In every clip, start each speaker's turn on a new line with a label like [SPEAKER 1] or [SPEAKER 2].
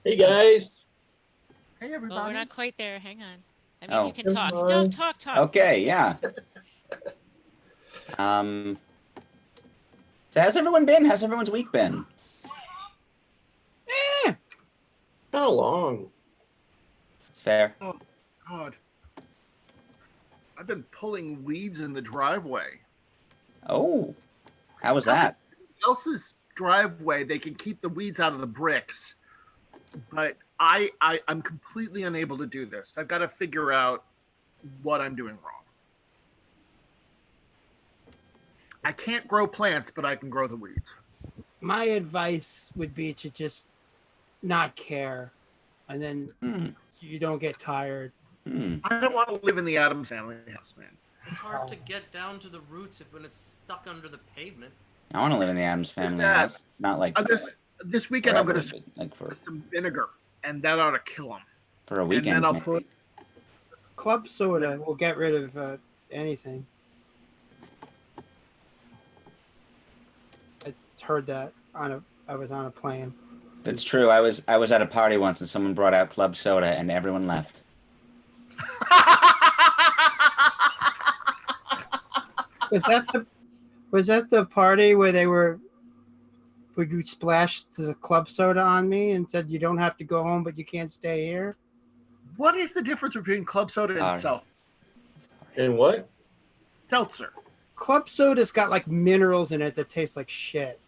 [SPEAKER 1] Hey guys.
[SPEAKER 2] Hey,
[SPEAKER 3] Well,
[SPEAKER 2] everybody.
[SPEAKER 3] we're not quite there. Hang on. I mean,
[SPEAKER 4] Oh.
[SPEAKER 3] you can
[SPEAKER 1] Never
[SPEAKER 3] talk. No,
[SPEAKER 1] mind.
[SPEAKER 3] talk.
[SPEAKER 4] Okay, yeah. So how's everyone been? How's everyone's week been?
[SPEAKER 1] How long?
[SPEAKER 4] It's fair.
[SPEAKER 2] Oh, God. I've been pulling weeds in the driveway.
[SPEAKER 4] Oh, how was that?
[SPEAKER 2] Else's driveway, they can keep the weeds out of the bricks. But I'm completely unable to do this. I've got to figure out what I'm doing wrong. I can't grow plants, but I can grow the weeds.
[SPEAKER 5] My advice would be to just not care, and then you don't get tired.
[SPEAKER 2] I don't want to live in the Addams Family house, man.
[SPEAKER 6] It's hard to get down to the roots when it's stuck under the pavement.
[SPEAKER 4] I want to live in the Addams Family house. Not like
[SPEAKER 2] This weekend I'm
[SPEAKER 4] forever,
[SPEAKER 2] going to
[SPEAKER 4] but like for
[SPEAKER 2] some vinegar, and that ought to kill them.
[SPEAKER 4] a weekend.
[SPEAKER 2] And then I'll
[SPEAKER 4] maybe.
[SPEAKER 2] put
[SPEAKER 5] Club soda will get rid of anything. I heard that I was on a plane.
[SPEAKER 4] It's true. I was at a party once and someone brought out club soda and everyone left.
[SPEAKER 5] Was that the party where you splashed the club soda on me and said you don't have to go home but you can't stay here?
[SPEAKER 2] What is the difference between club soda and seltzer?
[SPEAKER 1] And what?
[SPEAKER 2] Seltzer.
[SPEAKER 5] Club soda's got like minerals in it that taste like shit.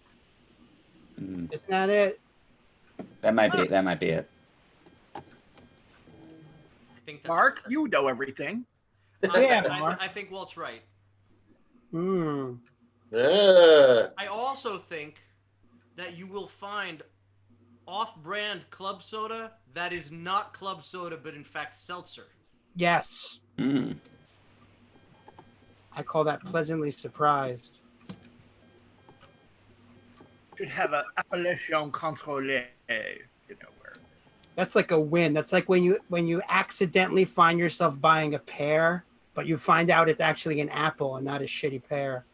[SPEAKER 5] Isn't that it?
[SPEAKER 4] That might be it.
[SPEAKER 6] I think that's
[SPEAKER 2] Mark,
[SPEAKER 6] fair.
[SPEAKER 2] you know everything.
[SPEAKER 5] Yeah,
[SPEAKER 6] I think Walt's right.
[SPEAKER 1] Ah.
[SPEAKER 6] I also think that you will find off-brand club soda that is not club soda, but in fact seltzer.
[SPEAKER 5] Yes. I call that pleasantly surprised.
[SPEAKER 2] Should have an appellation contrôlée. You know where.
[SPEAKER 5] That's like a win. That's like when you accidentally find yourself buying a pear, but you find out it's actually an apple and not a shitty pear.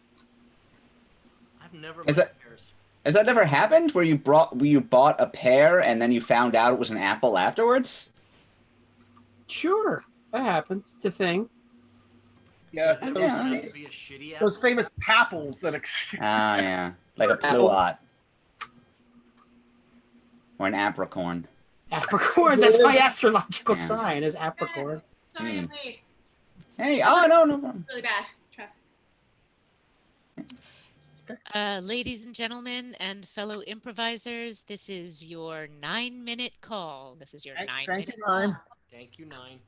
[SPEAKER 6] I've never
[SPEAKER 4] Is
[SPEAKER 6] liked pears.
[SPEAKER 4] Has that never happened where you bought a pear and then you found out it was an apple afterwards?
[SPEAKER 5] Sure, that happens. It's a thing.
[SPEAKER 2] Yeah,
[SPEAKER 6] Does it
[SPEAKER 4] Yeah.
[SPEAKER 6] have to be a shitty apple?
[SPEAKER 2] those famous papples that.
[SPEAKER 4] Ah, yeah. Like a pluot. Or an apricorn.
[SPEAKER 5] Apricorn. That's my astrological
[SPEAKER 4] Yeah.
[SPEAKER 5] sign is Apricorn.
[SPEAKER 7] Sorry, I'm late.
[SPEAKER 4] Hey, oh, no problem.
[SPEAKER 7] Really bad traffic.
[SPEAKER 3] Ladies and gentlemen and fellow improvisers, this is your 9-minute call. This is your
[SPEAKER 2] Thank
[SPEAKER 3] 9-minute
[SPEAKER 2] you,
[SPEAKER 3] call.
[SPEAKER 2] Nine.
[SPEAKER 6] Thank you, Nine.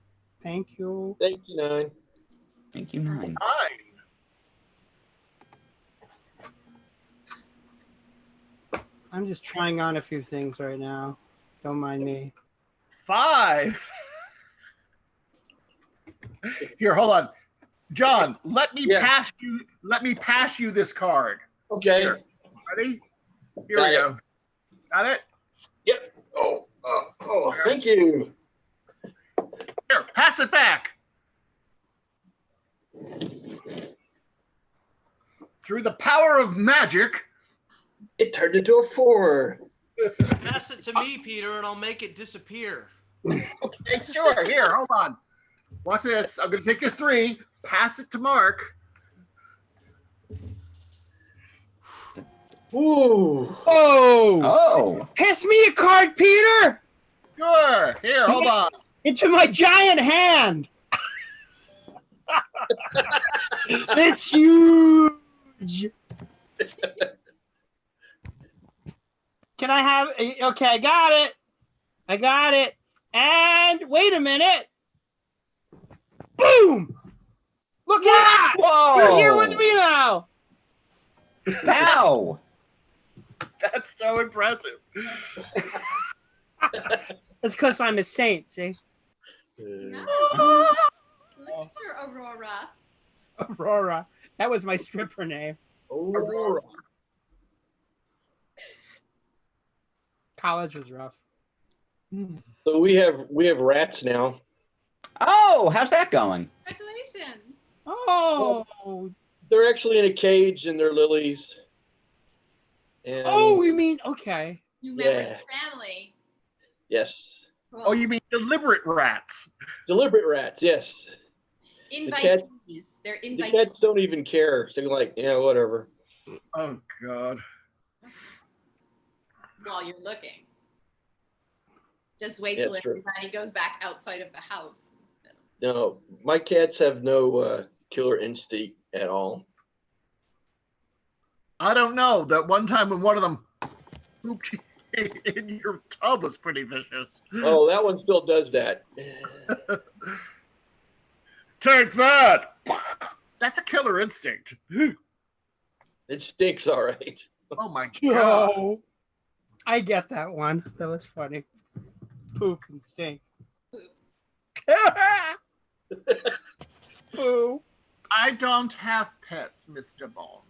[SPEAKER 5] Thank you.
[SPEAKER 1] Thank you, Nine.
[SPEAKER 4] Thank you, 9.
[SPEAKER 2] Nine.
[SPEAKER 5] I'm just trying on a few things right now. Don't mind me.
[SPEAKER 2] 5. Here, hold on, John. Let me
[SPEAKER 1] Yeah.
[SPEAKER 2] pass you. Let me pass you this card.
[SPEAKER 1] Okay.
[SPEAKER 2] Here. Ready? Here
[SPEAKER 1] Got
[SPEAKER 2] we
[SPEAKER 1] it.
[SPEAKER 2] go. Got it?
[SPEAKER 1] Yep. Oh, thank you.
[SPEAKER 2] Here, pass it back. Through the power of magic.
[SPEAKER 1] It turned into a 4.
[SPEAKER 6] Pass it to me, Peter, and I'll make it disappear.
[SPEAKER 2] Okay, sure. Here, hold on. Watch this. I'm going to take this 3, pass it to Mark.
[SPEAKER 1] Ooh.
[SPEAKER 5] Oh!
[SPEAKER 4] Oh!
[SPEAKER 5] Pass me a card, Peter!
[SPEAKER 2] Sure. Here, hold on.
[SPEAKER 5] Into my giant hand! It's huge! Can I have... Okay, I got it. And wait a minute. Boom! Look at that!
[SPEAKER 4] Whoa!
[SPEAKER 5] You're here with me now!
[SPEAKER 4] Wow!
[SPEAKER 2] That's so impressive.
[SPEAKER 5] That's because I'm a saint, see?
[SPEAKER 7] No. Look at your Aurora.
[SPEAKER 5] Aurora. That was my stripper name.
[SPEAKER 1] Aurora.
[SPEAKER 5] College was rough.
[SPEAKER 1] So we have rats now.
[SPEAKER 4] Oh, how's that going?
[SPEAKER 7] Congratulations.
[SPEAKER 5] Oh!
[SPEAKER 1] They're actually in a cage and they're lilies. And
[SPEAKER 5] Oh, you mean... Okay.
[SPEAKER 7] You remember
[SPEAKER 1] Yeah.
[SPEAKER 7] your family.
[SPEAKER 1] Yes.
[SPEAKER 2] Oh, you mean deliberate rats?
[SPEAKER 1] Deliberate rats. Yes. cats-
[SPEAKER 7] Invitees. They're
[SPEAKER 1] The
[SPEAKER 7] invitees.
[SPEAKER 1] cats don't even care. They're like, yeah, whatever.
[SPEAKER 2] Oh God.
[SPEAKER 7] While you're looking. Just wait
[SPEAKER 1] Yeah,
[SPEAKER 7] till
[SPEAKER 1] true.
[SPEAKER 7] everybody goes back outside of the house.
[SPEAKER 1] No, my cats have no killer instinct at all.
[SPEAKER 2] I don't know. That one time when one of them pooped in your tub was pretty vicious.
[SPEAKER 1] Oh, that one still does that.
[SPEAKER 2] Take that! That's a killer instinct.
[SPEAKER 1] It stinks, all right.
[SPEAKER 2] Oh my God.
[SPEAKER 5] No. I get that one. That was funny. Poop and stink. Poo.
[SPEAKER 2] I don't have pets, Mr. Bond.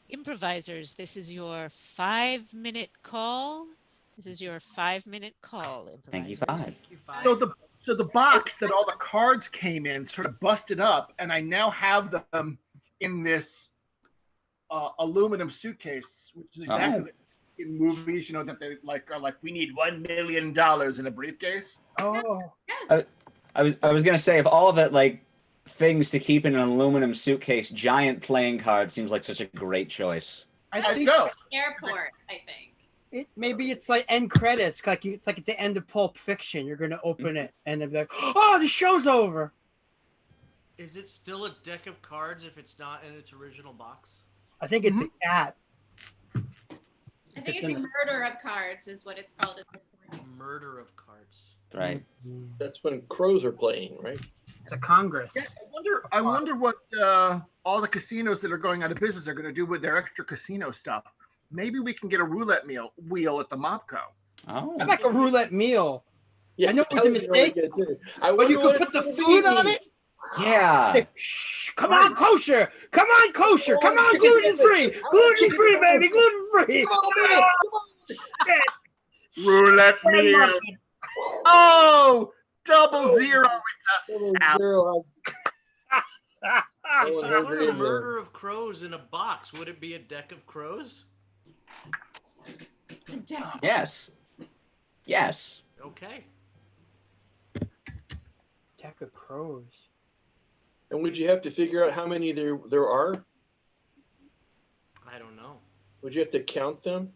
[SPEAKER 3] Improvisers, this is your 5-minute call. This is your 5-minute call,
[SPEAKER 4] Thank you,
[SPEAKER 3] improvisers.
[SPEAKER 4] 5.
[SPEAKER 6] You five.
[SPEAKER 2] So the box that all the cards came in sort of busted up, and I now have them in this aluminum suitcase, which is exactly like in movies, that they are like, we need $1 million in a briefcase.
[SPEAKER 5] Oh.
[SPEAKER 7] Yes.
[SPEAKER 4] I was gonna say, of all the like things to keep in an aluminum suitcase, giant playing card seems like such a great choice.
[SPEAKER 5] I
[SPEAKER 2] I
[SPEAKER 5] think
[SPEAKER 2] know.
[SPEAKER 7] Airport, I think.
[SPEAKER 5] maybe it's like end credits, it's like at the end of Pulp Fiction. You're gonna open it and they'll be like, "Oh, the show's over."
[SPEAKER 6] Is it still a deck of cards if it's not in its original box?
[SPEAKER 5] I think it's a cat.
[SPEAKER 7] I think
[SPEAKER 5] It's
[SPEAKER 7] it's a
[SPEAKER 5] in-
[SPEAKER 7] murder of cards is what it's called at this point.
[SPEAKER 6] Murder of cards.
[SPEAKER 4] Right.
[SPEAKER 1] That's when crows are playing, right?
[SPEAKER 5] It's a Congress.
[SPEAKER 2] Yeah, I wonder what all the casinos that are going out of business are going to do with their extra casino stuff. Maybe we can get a roulette wheel at the Mopco.
[SPEAKER 4] Oh.
[SPEAKER 5] I like a roulette meal.
[SPEAKER 1] Yeah,
[SPEAKER 5] I know it was a mistake,
[SPEAKER 1] I
[SPEAKER 5] but you
[SPEAKER 1] wonder
[SPEAKER 5] could
[SPEAKER 1] what
[SPEAKER 5] put the
[SPEAKER 1] it's
[SPEAKER 5] food
[SPEAKER 1] gonna
[SPEAKER 5] on
[SPEAKER 1] be.
[SPEAKER 5] it.
[SPEAKER 4] Yeah.
[SPEAKER 5] Shh, come on, kosher. Come on, kosher. Come on, gluten free. Gluten free, baby. Gluten free.
[SPEAKER 2] Roulette meal. Oh, 00. It's a sap.
[SPEAKER 1] Zero, I was
[SPEAKER 6] If you put
[SPEAKER 1] hungry
[SPEAKER 6] a
[SPEAKER 1] in there.
[SPEAKER 6] murder of crows in a box, would it be a deck of crows?
[SPEAKER 7] A deck.
[SPEAKER 4] Yes. Yes.
[SPEAKER 6] Okay.
[SPEAKER 5] Deck of crows.
[SPEAKER 1] And would you have to figure out how many there are?
[SPEAKER 6] I don't know.
[SPEAKER 1] Would you have to count them?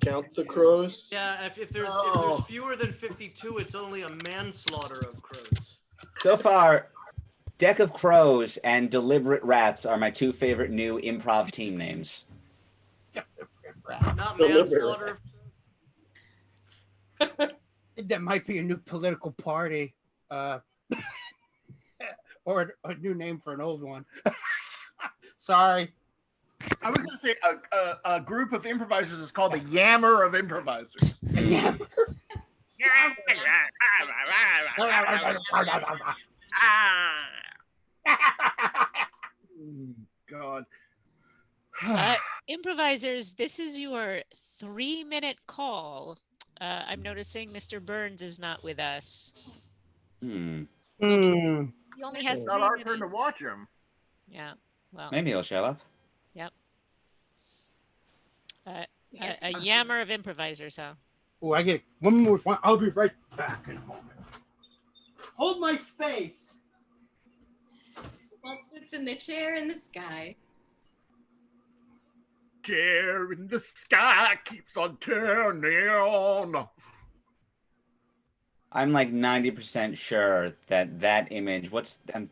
[SPEAKER 1] Count the crows?
[SPEAKER 6] Yeah, if there's fewer than 52, it's only a manslaughter of crows.
[SPEAKER 4] So far, Deck of Crows and Deliberate Rats are my 2 favorite new improv team names.
[SPEAKER 6] Not
[SPEAKER 1] Deliberate
[SPEAKER 6] manslaughter of
[SPEAKER 5] I think that might be a new political party. Or a new name for an old one. Sorry.
[SPEAKER 2] I was going to say a group of improvisers is called the Yammer of Improvisers. God.
[SPEAKER 3] Improvisers, this is your 3-minute call. I'm noticing Mr. Burns is not with us.
[SPEAKER 4] Hmm.
[SPEAKER 5] Hmm.
[SPEAKER 3] He only has
[SPEAKER 2] It's
[SPEAKER 3] 3
[SPEAKER 2] not our
[SPEAKER 3] minutes.
[SPEAKER 2] turn to watch him.
[SPEAKER 3] Yeah. Well,
[SPEAKER 4] Maybe he'll show up.
[SPEAKER 3] a yammer of improvisers, huh?
[SPEAKER 5] Oh, I get one more one. I'll be right back in a moment. Hold my space.
[SPEAKER 7] Well, sits in the chair in the sky.
[SPEAKER 2] Tear in the sky keeps on turning on.
[SPEAKER 4] I'm like 90% sure that image,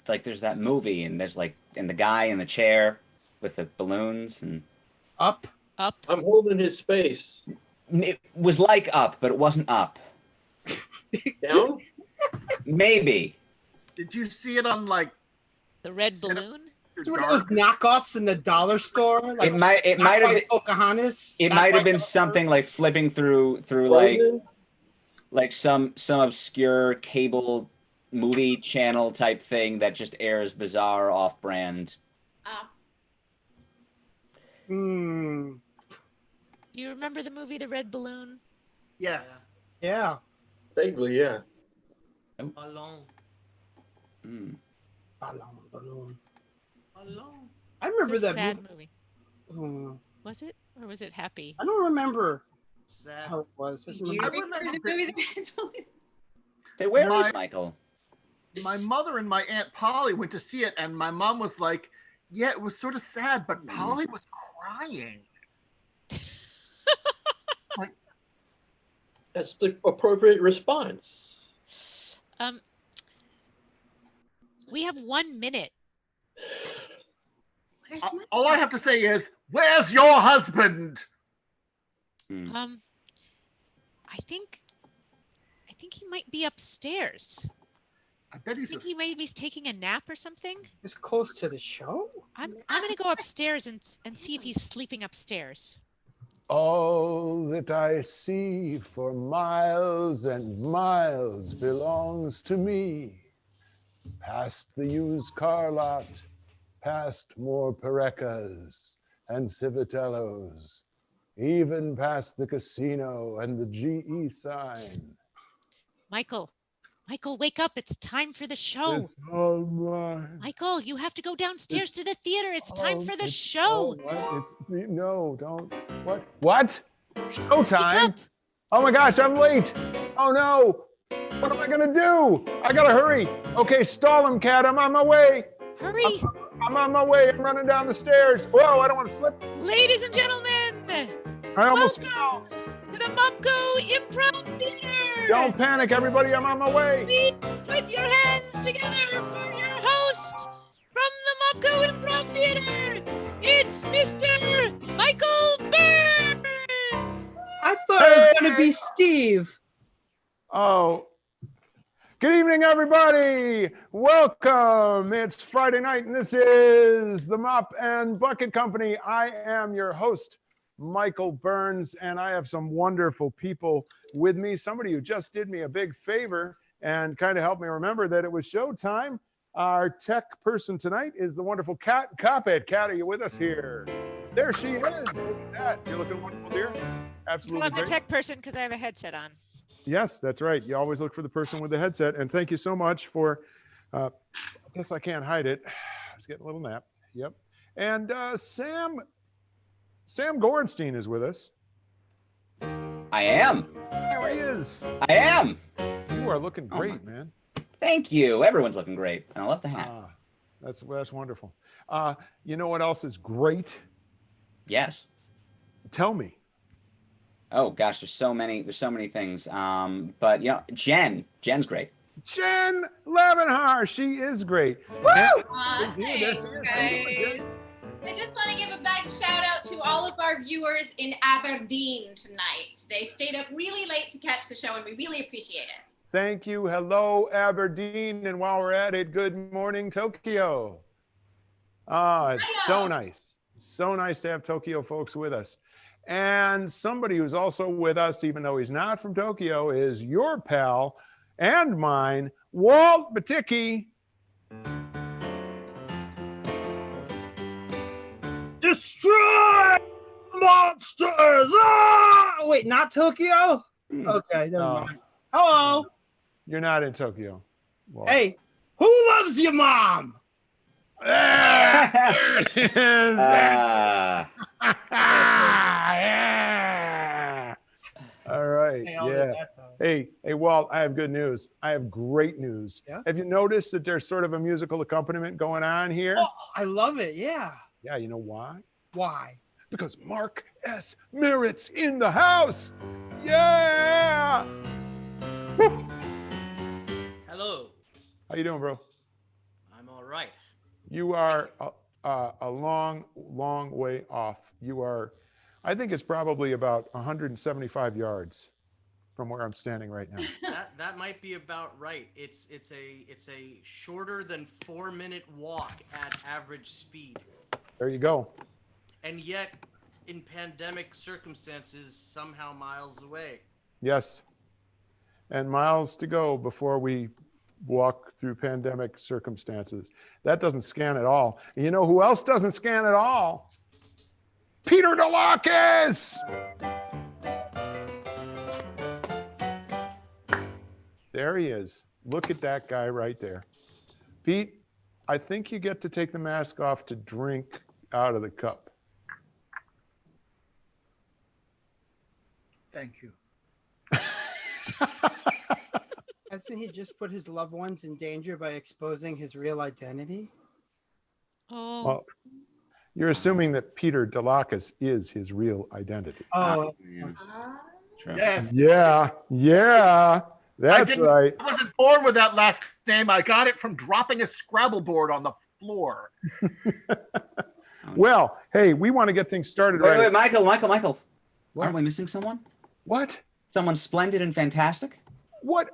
[SPEAKER 4] like there's that movie and there's like, and the guy in the chair with the balloons and
[SPEAKER 5] Up.
[SPEAKER 3] Up.
[SPEAKER 1] I'm holding his space.
[SPEAKER 4] it was like Up, but it wasn't Up.
[SPEAKER 1] Down?
[SPEAKER 4] Maybe.
[SPEAKER 2] Did you see it on like
[SPEAKER 3] The red balloon.
[SPEAKER 5] It's one of those knockoffs in the dollar store. Like
[SPEAKER 4] It might have
[SPEAKER 5] not
[SPEAKER 4] been,
[SPEAKER 5] quite Pocahontas.
[SPEAKER 4] it
[SPEAKER 5] not
[SPEAKER 4] might have
[SPEAKER 5] quite
[SPEAKER 4] been
[SPEAKER 5] Pocahontas.
[SPEAKER 4] something like flipping through like
[SPEAKER 1] Frozen?
[SPEAKER 4] some obscure cable movie channel type thing that just airs bizarre off-brand.
[SPEAKER 5] Hmm.
[SPEAKER 3] Do you remember the movie The Red Balloon?
[SPEAKER 2] yes.
[SPEAKER 5] Yeah.
[SPEAKER 1] Vaguely, yeah.
[SPEAKER 6] Alone.
[SPEAKER 4] Hmm.
[SPEAKER 5] Balloon.
[SPEAKER 6] Alone.
[SPEAKER 5] I remember
[SPEAKER 3] It's a
[SPEAKER 5] that
[SPEAKER 3] sad
[SPEAKER 5] movie.
[SPEAKER 3] movie. Was it? Or was it happy?
[SPEAKER 5] I don't remember
[SPEAKER 6] Sad.
[SPEAKER 5] how it was. Just
[SPEAKER 7] Do you
[SPEAKER 5] remember.
[SPEAKER 7] remember the
[SPEAKER 2] remember
[SPEAKER 7] movie The
[SPEAKER 4] Hey, where is
[SPEAKER 2] My-
[SPEAKER 4] Michael?
[SPEAKER 2] My mother and my Aunt Polly went to see it, and my mom was like, yeah, it was sort of sad, but Polly was crying.
[SPEAKER 1] That's the appropriate response.
[SPEAKER 3] We have 1 minute.
[SPEAKER 7] Where's
[SPEAKER 2] A-
[SPEAKER 7] my
[SPEAKER 2] All I have to say is, where's your husband?
[SPEAKER 4] Hmm.
[SPEAKER 3] I think he might be upstairs.
[SPEAKER 2] I bet
[SPEAKER 3] I
[SPEAKER 2] he's
[SPEAKER 3] think
[SPEAKER 2] a
[SPEAKER 3] he maybe he's taking a nap or something.
[SPEAKER 5] It's close to the show.
[SPEAKER 3] I'm gonna go upstairs and see if he's sleeping upstairs.
[SPEAKER 8] All that I see for miles and miles belongs to me. Past the used car lot, past more Parecas and Civitellos, even past the casino and the GE sign.
[SPEAKER 3] Michael, wake up! It's time for the show.
[SPEAKER 8] It's all mine.
[SPEAKER 3] Michael, you have to go downstairs to the theater. It's time for the
[SPEAKER 8] It's
[SPEAKER 3] show.
[SPEAKER 8] all mine. No, don't. What?
[SPEAKER 3] Wake
[SPEAKER 8] Showtime?
[SPEAKER 3] up!
[SPEAKER 8] Oh my gosh, I'm late. Oh no. What am I gonna do? I gotta hurry. Okay, stall him, Cat. I'm on my way.
[SPEAKER 3] Hurry,
[SPEAKER 8] I'm on my way. I'm running down the stairs. Whoa, I don't want to slip.
[SPEAKER 3] ladies and gentlemen.
[SPEAKER 8] I almost
[SPEAKER 3] Welcome to the Mopco Improv Theater.
[SPEAKER 8] Don't panic, everybody. I'm on my way.
[SPEAKER 3] Please put your hands together for your host from the Mopco Improv Theater. It's Mr. Michael Byrne.
[SPEAKER 5] I thought it was gonna be Steve.
[SPEAKER 8] Oh. Good evening, everybody. Welcome. It's Friday night, and this is the Mop and Bucket Company. I am your host, Michael Burns, and I have some wonderful people with me. Somebody who just did me a big favor and kind of helped me remember that it was showtime. Our tech person tonight is the wonderful Kat Coppett. Kat, are you with us here? There she is. Look at that. You're looking wonderful, dear. Absolutely
[SPEAKER 3] Well, I'm the
[SPEAKER 8] great.
[SPEAKER 3] tech person because I have a headset on.
[SPEAKER 8] Yes, that's right. You always look for the person with the headset. And thank you so much for, I guess I can't hide it. I was getting a little nap. Yep. And Sam Gorenstein is with us.
[SPEAKER 4] I am.
[SPEAKER 8] There he is.
[SPEAKER 4] I am.
[SPEAKER 8] You are looking
[SPEAKER 4] Oh,
[SPEAKER 8] great, man.
[SPEAKER 4] Thank you. Everyone's looking great. And I love the hat.
[SPEAKER 8] Ah, that's wonderful. You know what else is great?
[SPEAKER 4] Yes.
[SPEAKER 8] Tell me.
[SPEAKER 4] Oh gosh, there's so many things. But you know, Jen's great.
[SPEAKER 8] Jen Lavenhar. She is great.
[SPEAKER 7] Aw,
[SPEAKER 8] Yeah, there she
[SPEAKER 7] thanks,
[SPEAKER 8] is. How you doing,
[SPEAKER 7] guys. I just want to give a big shout out to all of our viewers in Aberdeen tonight. They stayed up really late to catch the show, and we really appreciate it.
[SPEAKER 8] Thank you. Hello, Aberdeen. And while we're at it, good morning, Tokyo. Ah, it's so nice. So nice to have Tokyo folks with us. And somebody who's also with us, even though he's not from Tokyo, is your pal and mine, Walt Baticki.
[SPEAKER 5] Destroy monsters! Ah! Wait, not Tokyo?
[SPEAKER 4] Hmm.
[SPEAKER 5] Okay, never
[SPEAKER 8] No.
[SPEAKER 5] mind. Hello.
[SPEAKER 8] You're not in Tokyo. Walt.
[SPEAKER 5] Hey, who loves your mom?
[SPEAKER 8] Ah, there it is.
[SPEAKER 4] Ah,
[SPEAKER 8] Yeah. All right.
[SPEAKER 5] Hey, I'll leave
[SPEAKER 8] Yeah.
[SPEAKER 5] that time.
[SPEAKER 8] Hey, Walt, I have good news. I have great news.
[SPEAKER 5] Yeah?
[SPEAKER 8] Have you noticed that there's sort of a musical accompaniment going on here?
[SPEAKER 5] Oh, I love it. Yeah.
[SPEAKER 8] Yeah, you know why?
[SPEAKER 5] Why?
[SPEAKER 8] Because Mark S. Merritt's in the house. Yeah. Woo.
[SPEAKER 6] Hello.
[SPEAKER 8] How you doing, bro?
[SPEAKER 6] I'm all right.
[SPEAKER 8] You are a long, long way off. You are, I think it's probably about 175 yards from where I'm standing right now.
[SPEAKER 6] That might be about right. It's a shorter than 4-minute walk at average speed.
[SPEAKER 8] There you go.
[SPEAKER 6] And yet, in pandemic circumstances, somehow miles away.
[SPEAKER 8] Yes. And miles to go before we walk through pandemic circumstances. That doesn't scan at all. And you know who else doesn't scan at all? Peter DeLocas! There he is. Look at that guy right there. Pete, I think you get to take the mask off to drink out of the cup.
[SPEAKER 2] Thank you.
[SPEAKER 5] Hasn't he just put his loved ones in danger by exposing his real identity?
[SPEAKER 3] Oh,
[SPEAKER 8] Well, you're assuming that Peter DeLucas is his real identity.
[SPEAKER 5] Oh,
[SPEAKER 4] Yeah,
[SPEAKER 7] Ah.
[SPEAKER 4] true.
[SPEAKER 2] Yes.
[SPEAKER 8] Yeah, that's
[SPEAKER 2] didn't-
[SPEAKER 8] right.
[SPEAKER 2] I wasn't born with that last name. I got it from dropping a Scrabble board on the floor.
[SPEAKER 8] Well, hey, we want to get things started
[SPEAKER 4] Wait,
[SPEAKER 8] right.
[SPEAKER 4] wait, Michael.
[SPEAKER 8] What?
[SPEAKER 4] Aren't we missing someone?
[SPEAKER 8] What?
[SPEAKER 4] Someone splendid and fantastic?
[SPEAKER 8] What?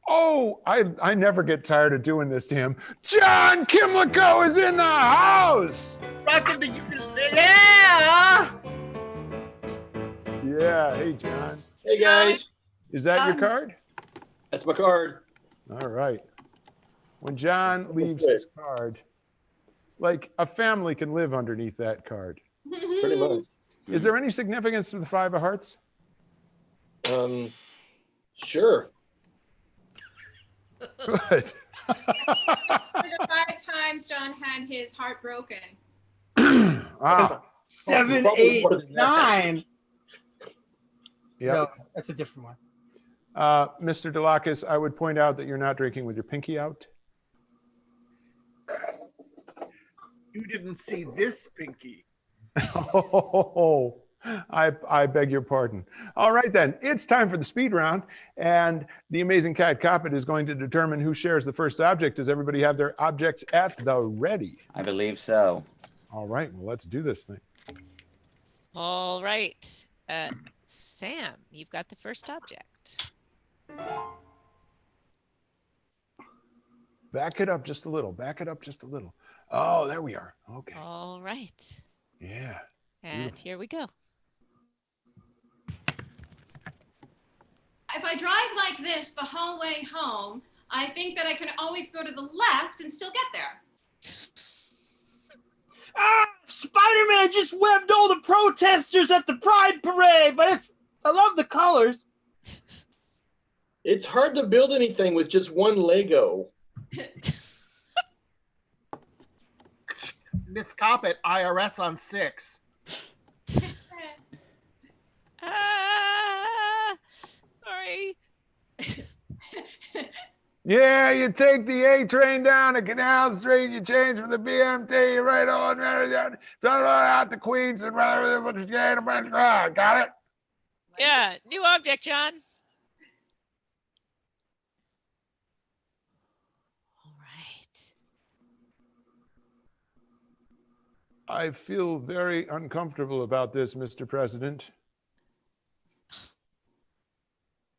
[SPEAKER 8] Oh, I never get tired of doing this to him. John Kimlico is in the house.
[SPEAKER 2] Welcome to yeah.
[SPEAKER 8] Yeah, hey John.
[SPEAKER 1] Hey guys,
[SPEAKER 8] Is that your card?
[SPEAKER 1] that's my card.
[SPEAKER 8] All right. When John leaves his card, like a family can live underneath that card.
[SPEAKER 1] Pretty much.
[SPEAKER 8] Is there any significance to the Five of Hearts?
[SPEAKER 1] Sure.
[SPEAKER 8] Good.
[SPEAKER 7] For the 5 times John had his heart broken.
[SPEAKER 8] Wow.
[SPEAKER 5] 7,
[SPEAKER 1] Probably
[SPEAKER 5] 8,
[SPEAKER 1] more than that.
[SPEAKER 5] 9.
[SPEAKER 8] Yep.
[SPEAKER 5] No, that's a different one.
[SPEAKER 8] Mr. DeLucas, I would point out that you're not drinking with your pinky out.
[SPEAKER 2] You didn't see this, Pinky.
[SPEAKER 8] Oh, I beg your pardon. All right, then. It's time for the speed round. And the amazing Cat Coppet is going to determine who shares the first object. Does everybody have their objects at the ready?
[SPEAKER 4] I believe so.
[SPEAKER 8] All right, well, let's do this thing.
[SPEAKER 3] all right. Sam, you've got the first object.
[SPEAKER 8] Back it up just a little. Back it up just a little. Oh, there we are. Okay.
[SPEAKER 3] All right.
[SPEAKER 8] Yeah.
[SPEAKER 3] And here we go.
[SPEAKER 7] If I drive like this the whole way home, I think that I can always go to the left and still get there.
[SPEAKER 5] Ah, Spider-Man just webbed all the protesters at the Pride Parade, but I love the colors.
[SPEAKER 1] It's hard to build anything with just one Lego.
[SPEAKER 2] Miss Coppet, IRS on 6.
[SPEAKER 3] Ah, sorry.
[SPEAKER 8] Yeah, you take the A train down to Canal Street, you change from the BMT, right on, out to Queens, and got it?
[SPEAKER 3] Yeah, new object, John. All right.
[SPEAKER 8] I feel very uncomfortable about this, Mr. President.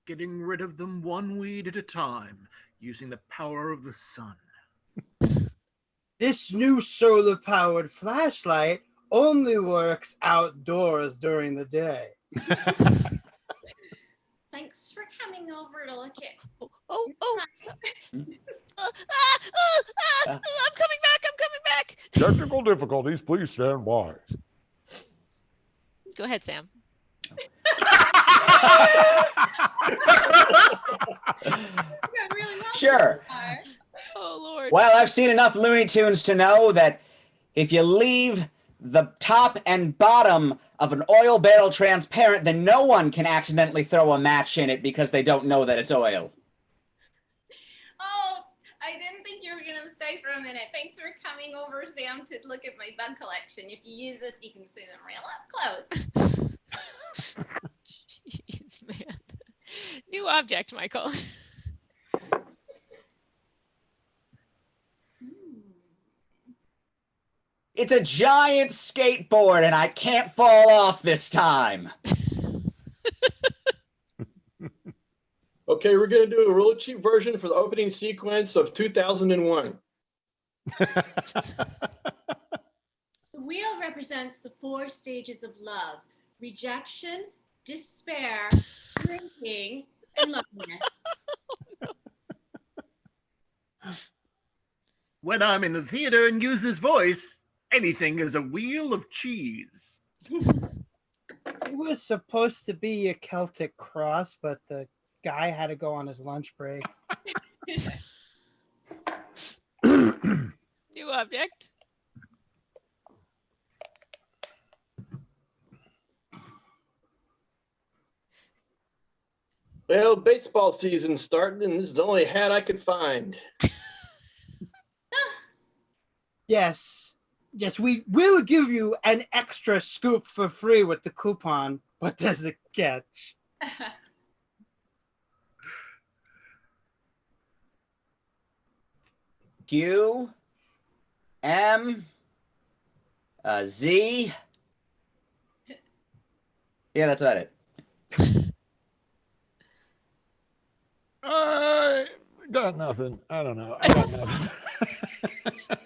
[SPEAKER 2] Getting rid of them one weed at a time, using the power of the sun.
[SPEAKER 5] This new solar-powered flashlight only works outdoors during the day.
[SPEAKER 7] Thanks for coming over to look at.
[SPEAKER 3] Oh, stop. I'm coming back.
[SPEAKER 8] Technical difficulties, please stand by.
[SPEAKER 3] Go ahead, Sam.
[SPEAKER 7] Really well
[SPEAKER 4] Sure.
[SPEAKER 7] so far.
[SPEAKER 3] Oh, Lord.
[SPEAKER 4] Well, I've seen enough Looney Tunes to know that if you leave the top and bottom of an oil barrel transparent, then no one can accidentally throw a match in it because they don't know that it's oil.
[SPEAKER 7] Oh, I didn't think you were going to stay for a minute. Thanks for coming over, Sam, to look at my bug collection. If you use this, you can see them real up close.
[SPEAKER 3] Jeez, man. New object, Michael.
[SPEAKER 4] It's a giant skateboard and I can't fall off this time.
[SPEAKER 1] Okay, we're gonna do a really cheap version for the opening sequence of 2001.
[SPEAKER 7] The wheel represents the 4 stages of love: rejection, despair, drinking, and loneliness.
[SPEAKER 2] When I'm in the theater and use his voice, anything is a wheel of cheese.
[SPEAKER 5] It was supposed to be a Celtic cross, but the guy had to go on his lunch break.
[SPEAKER 3] New object.
[SPEAKER 1] Well, baseball season's starting, and this is the only hat I could find.
[SPEAKER 5] Yes. Yes, we will give you an extra scoop for free with the coupon, but there's a catch.
[SPEAKER 4] Q, M, Z. Yeah, that's about it.
[SPEAKER 8] I got nothing. I don't know. I got nothing.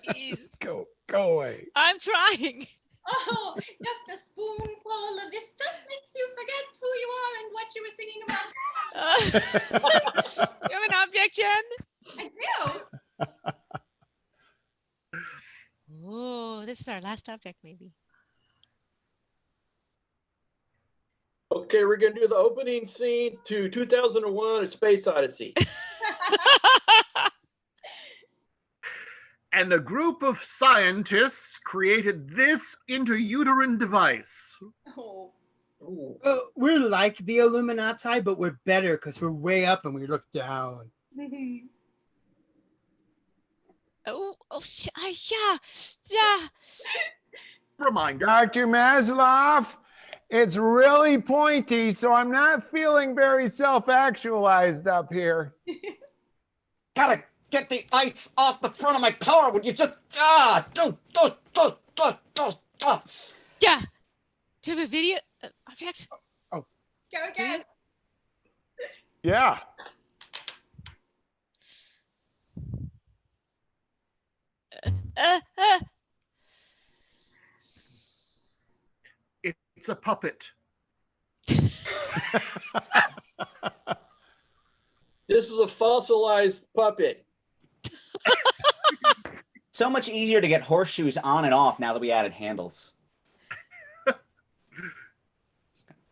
[SPEAKER 3] Jeez.
[SPEAKER 8] Go away.
[SPEAKER 3] I'm trying.
[SPEAKER 7] Oh, just a spoonful of this stuff makes you forget who you are and what you were singing about.
[SPEAKER 3] You have an object, Jen?
[SPEAKER 7] I do.
[SPEAKER 3] Oh, this is our last object, maybe.
[SPEAKER 1] Okay, we're gonna do the opening scene to 2001: A Space Odyssey.
[SPEAKER 2] And a group of scientists created this intrauterine device.
[SPEAKER 7] Oh.
[SPEAKER 1] Ooh.
[SPEAKER 5] We're like the Illuminati, but we're better because we're way up and we look down.
[SPEAKER 3] Yeah.
[SPEAKER 2] Reminder.
[SPEAKER 8] Dr. Maslow, it's really pointy, so I'm not feeling very self-actualized up here.
[SPEAKER 4] Gotta get the ice off the front of my car. Would you just
[SPEAKER 3] Yeah. Do you have a video object?
[SPEAKER 7] Go again.
[SPEAKER 8] Yeah.
[SPEAKER 2] It's a puppet.
[SPEAKER 1] This is a fossilized puppet.
[SPEAKER 4] So much easier to get horseshoes on and off now that we added handles.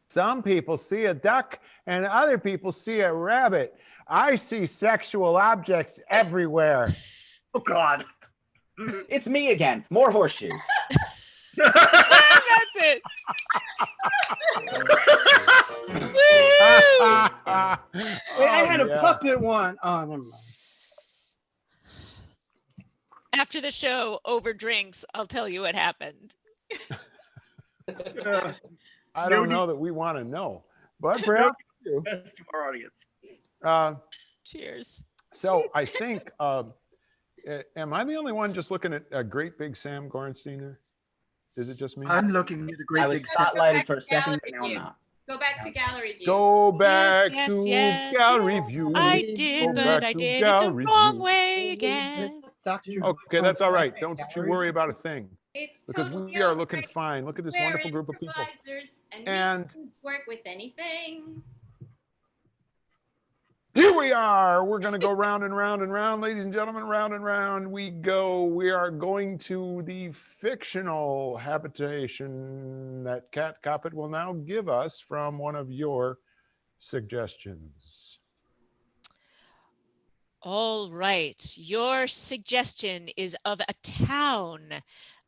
[SPEAKER 8] Some people see a duck and other people see a rabbit. I see sexual objects everywhere.
[SPEAKER 2] Oh, God.
[SPEAKER 4] It's me again. More horseshoes.
[SPEAKER 3] That's it. Woo!
[SPEAKER 5] Wait, I had a
[SPEAKER 8] yeah.
[SPEAKER 5] puppet one. Oh, never mind.
[SPEAKER 3] After the show, over drinks, I'll tell you what happened.
[SPEAKER 8] I don't know that we want to know, but perhaps you do.
[SPEAKER 2] Best to our audience.
[SPEAKER 3] Cheers.
[SPEAKER 8] So I think, am I the only one just looking at a great big Sam Gorenstein there? Is it just me?
[SPEAKER 2] I'm looking at a great
[SPEAKER 4] I was
[SPEAKER 2] big
[SPEAKER 4] spotlighted for a second, but now I'm not.
[SPEAKER 7] Go back to gallery view.
[SPEAKER 8] Go back
[SPEAKER 3] Yes,
[SPEAKER 8] to
[SPEAKER 3] yes,
[SPEAKER 8] gallery
[SPEAKER 3] yes.
[SPEAKER 8] view.
[SPEAKER 3] I did,
[SPEAKER 8] Go
[SPEAKER 3] but
[SPEAKER 8] back
[SPEAKER 3] I
[SPEAKER 8] to
[SPEAKER 3] did it the
[SPEAKER 8] gallery
[SPEAKER 3] wrong
[SPEAKER 8] view.
[SPEAKER 3] way again.
[SPEAKER 8] Okay, that's all right. Don't you worry about a thing,
[SPEAKER 7] It's
[SPEAKER 8] because
[SPEAKER 7] totally
[SPEAKER 8] we are
[SPEAKER 7] all
[SPEAKER 8] looking
[SPEAKER 7] right.
[SPEAKER 8] fine. Look at this
[SPEAKER 7] We're
[SPEAKER 8] wonderful group of people.
[SPEAKER 7] improvisers, and
[SPEAKER 8] And-
[SPEAKER 7] we can work with anything.
[SPEAKER 8] Here we are. We're going to go round and round and round, ladies and gentlemen. Round and round we go. We are going to the fictional habitation that Kat Coppett will now give us from one of your suggestions.
[SPEAKER 3] All right. Your suggestion is of a town,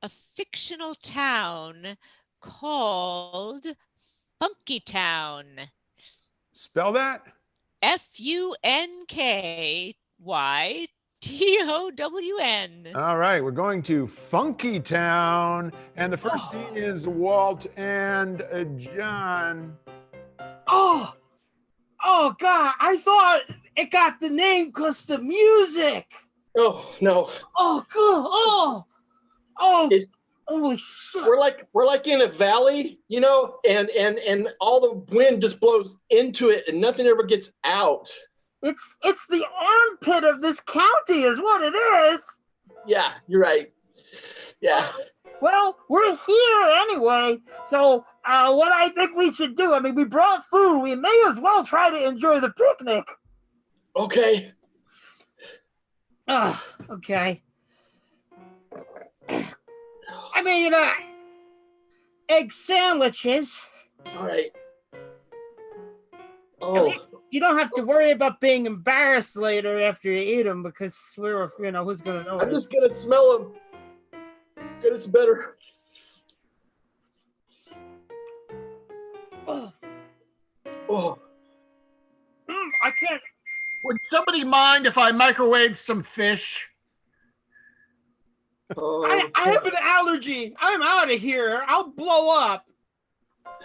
[SPEAKER 3] a fictional town called Funky Town.
[SPEAKER 8] Spell that?
[SPEAKER 3] FUNKYTOWN.
[SPEAKER 8] All right, we're going to Funky Town, and the first scene is Walt and John.
[SPEAKER 5] Oh God! I thought it got the name because the music.
[SPEAKER 1] Oh no,
[SPEAKER 5] Oh God! Oh!
[SPEAKER 1] Is-
[SPEAKER 5] Holy shit!
[SPEAKER 1] we're like in a valley, you know, and all the wind just blows into it, and nothing ever gets out.
[SPEAKER 5] It's the armpit of this county, is what it is.
[SPEAKER 1] Yeah, you're right. Yeah.
[SPEAKER 5] Well, we're here anyway, so what I think we should do, I mean, we brought food. We may as well try to enjoy the picnic.
[SPEAKER 1] Okay.
[SPEAKER 5] Okay. I mean, egg sandwiches.
[SPEAKER 1] All right. Oh,
[SPEAKER 5] You don't have to worry about being embarrassed later after you eat them because we're, who's gonna know?
[SPEAKER 1] I'm just gonna smell them. Good, it's better.
[SPEAKER 5] Oh.
[SPEAKER 1] Oh,
[SPEAKER 5] can't.
[SPEAKER 2] Would somebody mind if I microwave some fish?
[SPEAKER 5] I have an allergy. I'm out of here. I'll blow up.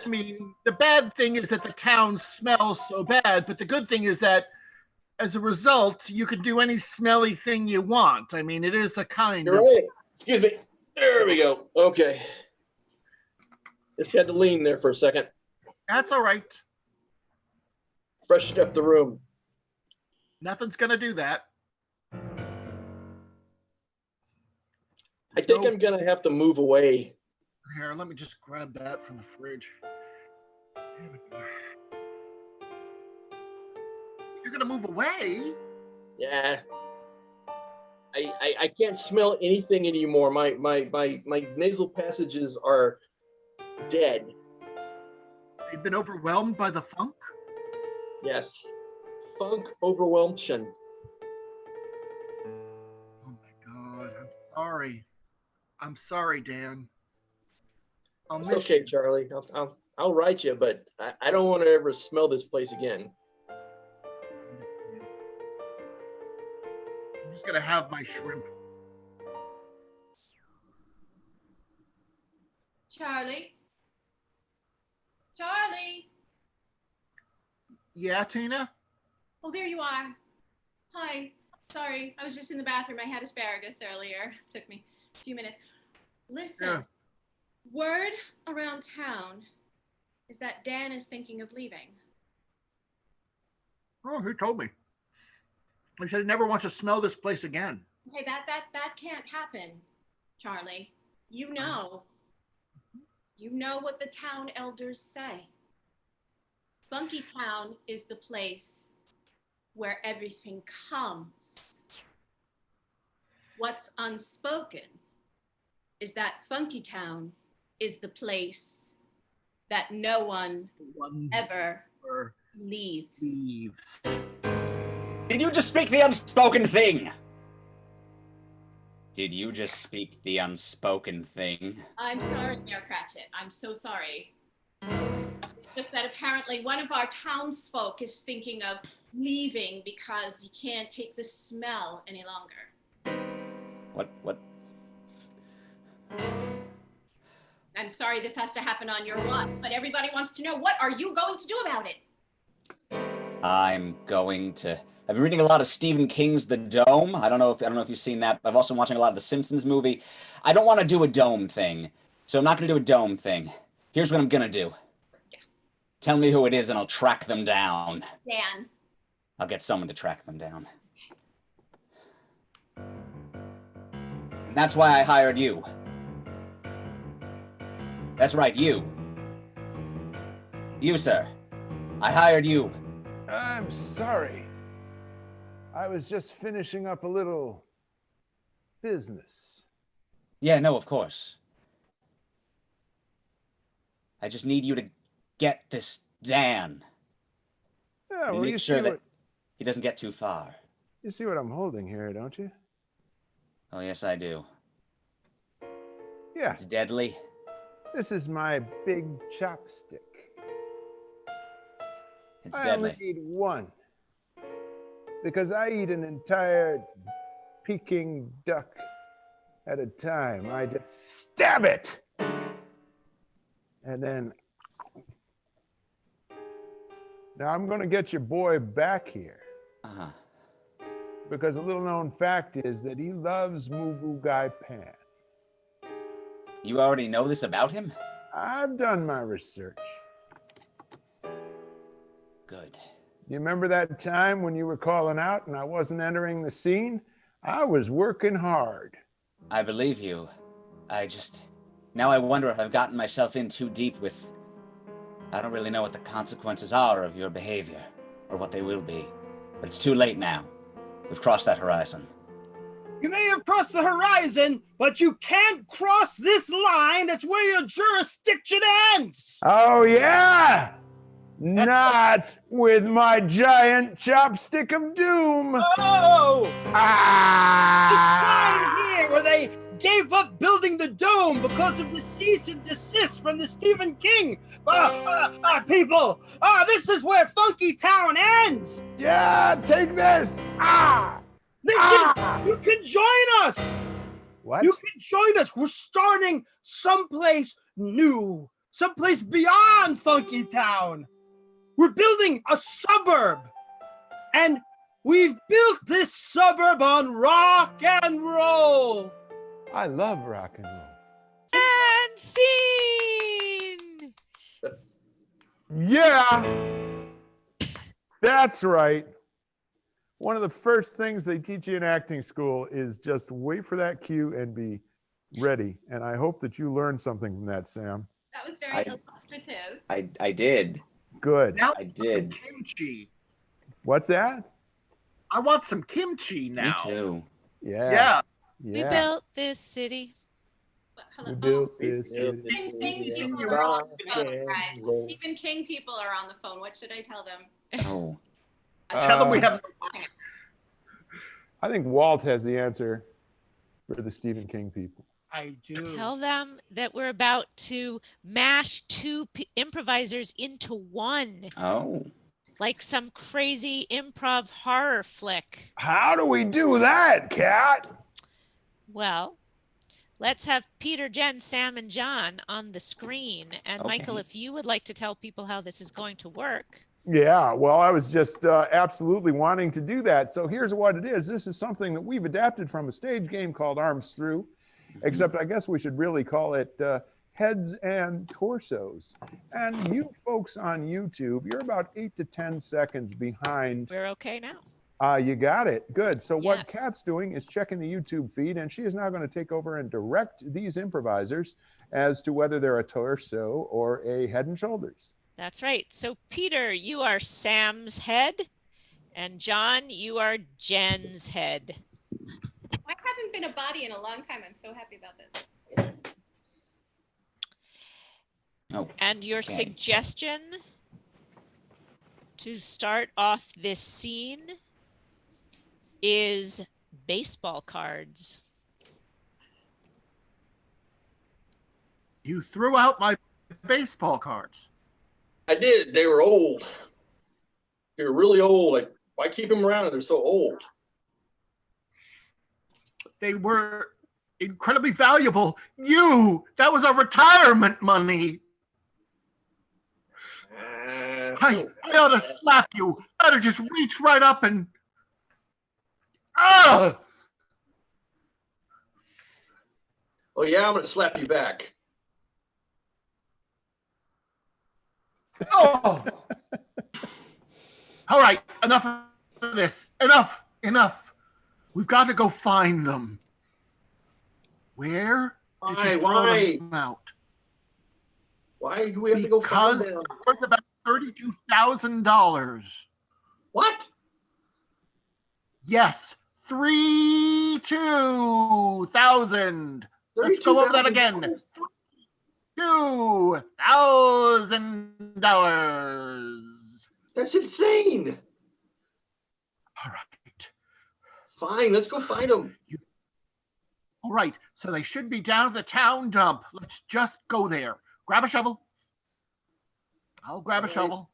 [SPEAKER 2] I mean, the bad thing is that the town smells so bad, but the good thing is that as a result, you can do any smelly thing you want. I mean, it is a kind
[SPEAKER 1] You're
[SPEAKER 2] of.
[SPEAKER 1] right. Excuse me. There we go. Okay. Just had to lean there for a second.
[SPEAKER 2] That's all right.
[SPEAKER 1] Freshened up the room.
[SPEAKER 2] Nothing's going to do that.
[SPEAKER 1] I think I'm gonna have to move away.
[SPEAKER 2] Here, let me just grab that from the fridge. You're gonna move away?
[SPEAKER 1] Yeah. I can't smell anything anymore. My nasal passages are dead.
[SPEAKER 2] You've been overwhelmed by the funk?
[SPEAKER 1] Yes. Funk overwhelmation.
[SPEAKER 2] Oh my God, I'm sorry. I'm sorry, Dan. I'll
[SPEAKER 1] It's
[SPEAKER 2] miss
[SPEAKER 1] okay,
[SPEAKER 2] you.
[SPEAKER 1] Charlie. I'll write you, but I don't want to ever smell this place again.
[SPEAKER 2] I'm just gonna have my shrimp.
[SPEAKER 7] Charlie? Charlie?
[SPEAKER 2] Yeah, Tina?
[SPEAKER 7] Oh, there you are. Hi. Sorry, I was just in the bathroom. I had asparagus earlier. Took me a few minutes. Listen,
[SPEAKER 2] Yeah.
[SPEAKER 7] word around town is that Dan is thinking of leaving.
[SPEAKER 2] Oh, who told me? He said he never wants to smell this place again.
[SPEAKER 7] Okay, that can't happen, Charlie. You know what the town elders say. Funky Town is the place where everything comes. What's unspoken is that Funky Town is the place that no one ever leaves.
[SPEAKER 4] Did you just speak the unspoken thing? Did you just speak the unspoken thing?
[SPEAKER 7] I'm sorry, Mayor Cratchit. I'm so sorry. It's just that apparently one of our townsfolk is thinking of leaving because you can't take the smell any longer.
[SPEAKER 4] What?
[SPEAKER 7] I'm sorry this has to happen on your watch, but everybody wants to know, what are you going to do about it?
[SPEAKER 4] I've been reading a lot of Stephen King's The Dome. I don't know if you've seen that. I've also been watching a lot of the Simpsons movie. I don't want to do a dome thing, so I'm not going to do a dome thing. Here's what I'm going to do.
[SPEAKER 7] Yeah.
[SPEAKER 4] Tell me who it is and I'll track them down.
[SPEAKER 7] Dan.
[SPEAKER 4] I'll get someone to track them down. And that's why I hired you. That's right, you. You, sir. I hired you.
[SPEAKER 8] I'm sorry. I was just finishing up a little business.
[SPEAKER 4] Yeah, no, of course. I just need you to get this Dan.
[SPEAKER 8] Yeah,
[SPEAKER 4] And
[SPEAKER 8] well,
[SPEAKER 4] make
[SPEAKER 8] you
[SPEAKER 4] sure
[SPEAKER 8] see
[SPEAKER 4] that
[SPEAKER 8] what
[SPEAKER 4] he doesn't get too far.
[SPEAKER 8] you see what I'm holding here, don't you?
[SPEAKER 4] Oh, yes, I do.
[SPEAKER 8] Yeah,
[SPEAKER 4] It's deadly.
[SPEAKER 8] this is my big chopstick.
[SPEAKER 4] It's
[SPEAKER 8] I only
[SPEAKER 4] deadly.
[SPEAKER 8] need one because I eat an entire Peking duck at a time. I just stab it, and then now I'm going to get your boy back here
[SPEAKER 4] Uh-huh.
[SPEAKER 8] because a little known fact is that he loves Moo Gai Pan.
[SPEAKER 4] You already know this about him?
[SPEAKER 8] I've done my research.
[SPEAKER 4] Good.
[SPEAKER 8] You remember that time when you were calling out and I wasn't entering the scene? I was working hard.
[SPEAKER 4] I believe you. Now I wonder if I've gotten myself in too deep with... I don't really know what the consequences are of your behavior, or what they will be. But it's too late now. We've crossed that horizon.
[SPEAKER 5] You may have crossed the horizon, but you can't cross this line. It's where your jurisdiction ends.
[SPEAKER 8] Oh, yeah! Not with my giant chopstick of doom.
[SPEAKER 5] Oh!
[SPEAKER 8] Ah!
[SPEAKER 5] This line here where they gave up building the dome because of the cease and desist from the Stephen King people. This is where Funky Town ends.
[SPEAKER 8] Yeah, take this.
[SPEAKER 5] Listen, you can join us.
[SPEAKER 8] What?
[SPEAKER 5] You can join us. We're starting someplace new, someplace beyond Funky Town. We're building a suburb. And we've built this suburb on rock and roll.
[SPEAKER 8] I love rock and roll.
[SPEAKER 3] And scene.
[SPEAKER 8] Yeah, that's right. One of the first things they teach you in acting school is just wait for that cue and be ready. And I hope that you learned something from that, Sam.
[SPEAKER 7] That was very illustrative.
[SPEAKER 4] I did.
[SPEAKER 8] Good.
[SPEAKER 2] Now
[SPEAKER 4] I
[SPEAKER 2] want
[SPEAKER 4] did.
[SPEAKER 2] some kimchi.
[SPEAKER 8] What's that?
[SPEAKER 2] I want some kimchi now.
[SPEAKER 4] Me too.
[SPEAKER 2] Yeah.
[SPEAKER 3] We built this city.
[SPEAKER 8] We built this
[SPEAKER 7] Stephen
[SPEAKER 8] city.
[SPEAKER 7] King people are on the phone, guys. The Stephen King people are on the phone. What should I tell them?
[SPEAKER 4] Oh.
[SPEAKER 2] Tell them we have.
[SPEAKER 8] I think Walt has the answer for the Stephen King people.
[SPEAKER 5] I do.
[SPEAKER 3] Tell them that we're about to mash two improvisers into one,
[SPEAKER 4] Oh.
[SPEAKER 3] like some crazy improv horror flick.
[SPEAKER 8] How do we do that, Kat?
[SPEAKER 3] Well, let's have Peter, Jen, Sam, and John on the screen. And
[SPEAKER 4] Okay.
[SPEAKER 3] Michael, if you would like to tell people how this is going to work.
[SPEAKER 8] Yeah, well, I was just absolutely wanting to do that. So here's what it is. This is something that we've adapted from a stage game called Arms Through, except I guess we should really call it Heads and Torsos. And you folks on YouTube, you're about 8 to 10 seconds behind.
[SPEAKER 3] We're okay now.
[SPEAKER 8] You got it. Good. So what
[SPEAKER 3] Yes.
[SPEAKER 8] Kat's doing is checking the YouTube feed, and she is now going to take over and direct these improvisers as to whether they're a torso or a head and shoulders.
[SPEAKER 3] That's right. So, Peter, you are Sam's head. And John, you are Jen's head.
[SPEAKER 7] I haven't been a body in a long time. I'm so happy about this.
[SPEAKER 4] Oh.
[SPEAKER 3] And your
[SPEAKER 4] Okay.
[SPEAKER 3] suggestion to start off this scene is baseball cards.
[SPEAKER 2] You threw out my baseball cards.
[SPEAKER 1] I did. They were old. They were really old. Like, why keep them around if they're so old?
[SPEAKER 2] They were incredibly valuable. That was our retirement money. I ought to slap you. I ought to just reach right up and.
[SPEAKER 1] Oh yeah, I'm gonna slap you back.
[SPEAKER 2] Oh! All right, enough of this. Enough. We've got to go find them. Where did you throw them out?
[SPEAKER 1] Why do we have to go find
[SPEAKER 2] Because
[SPEAKER 1] them?
[SPEAKER 2] it was about $32,000.
[SPEAKER 1] What?
[SPEAKER 2] Yes, 32,000. Let's go over that again. $2,000.
[SPEAKER 1] That's insane.
[SPEAKER 2] All right.
[SPEAKER 1] Fine, let's go find them.
[SPEAKER 2] All right. So they should be down at the town dump. Let's just go there. Grab a shovel. I'll grab a
[SPEAKER 1] All right.
[SPEAKER 2] shovel.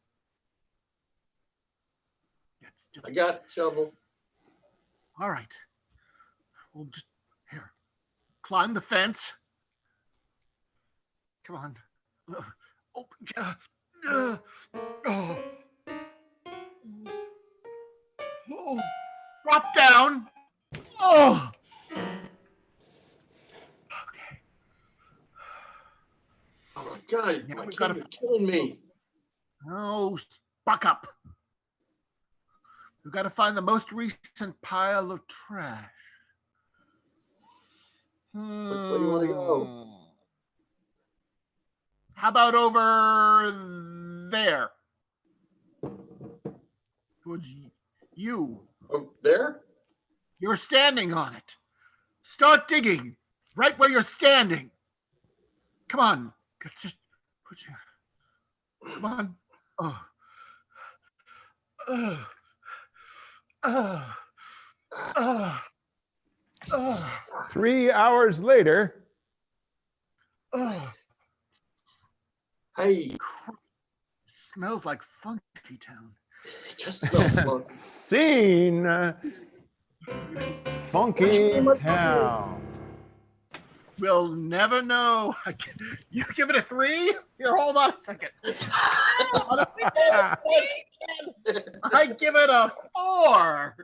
[SPEAKER 2] Let's just.
[SPEAKER 1] I got shovel.
[SPEAKER 2] All right. We'll just here. Climb the fence. Come on. Oh. Drop down. Oh. Okay.
[SPEAKER 1] Oh my god,
[SPEAKER 2] Now
[SPEAKER 1] my
[SPEAKER 2] we've
[SPEAKER 1] kids
[SPEAKER 2] gotta-
[SPEAKER 1] are killing me.
[SPEAKER 2] Oh, buck up. We've got to find the most recent pile of trash.
[SPEAKER 1] Which way do you want to go?
[SPEAKER 2] How about over there? Towards you.
[SPEAKER 1] Oh, there?
[SPEAKER 2] You're standing on it. Start digging right where you're standing. Come on. Just put your. Come on. Oh. Ugh.
[SPEAKER 8] 3 hours later.
[SPEAKER 2] Ugh.
[SPEAKER 1] Hey,
[SPEAKER 2] Smells like Funky Town.
[SPEAKER 1] just so
[SPEAKER 8] Scene. Funky Town.
[SPEAKER 2] We'll never know. You give it a 3? Here, hold on a second. I give it a 4.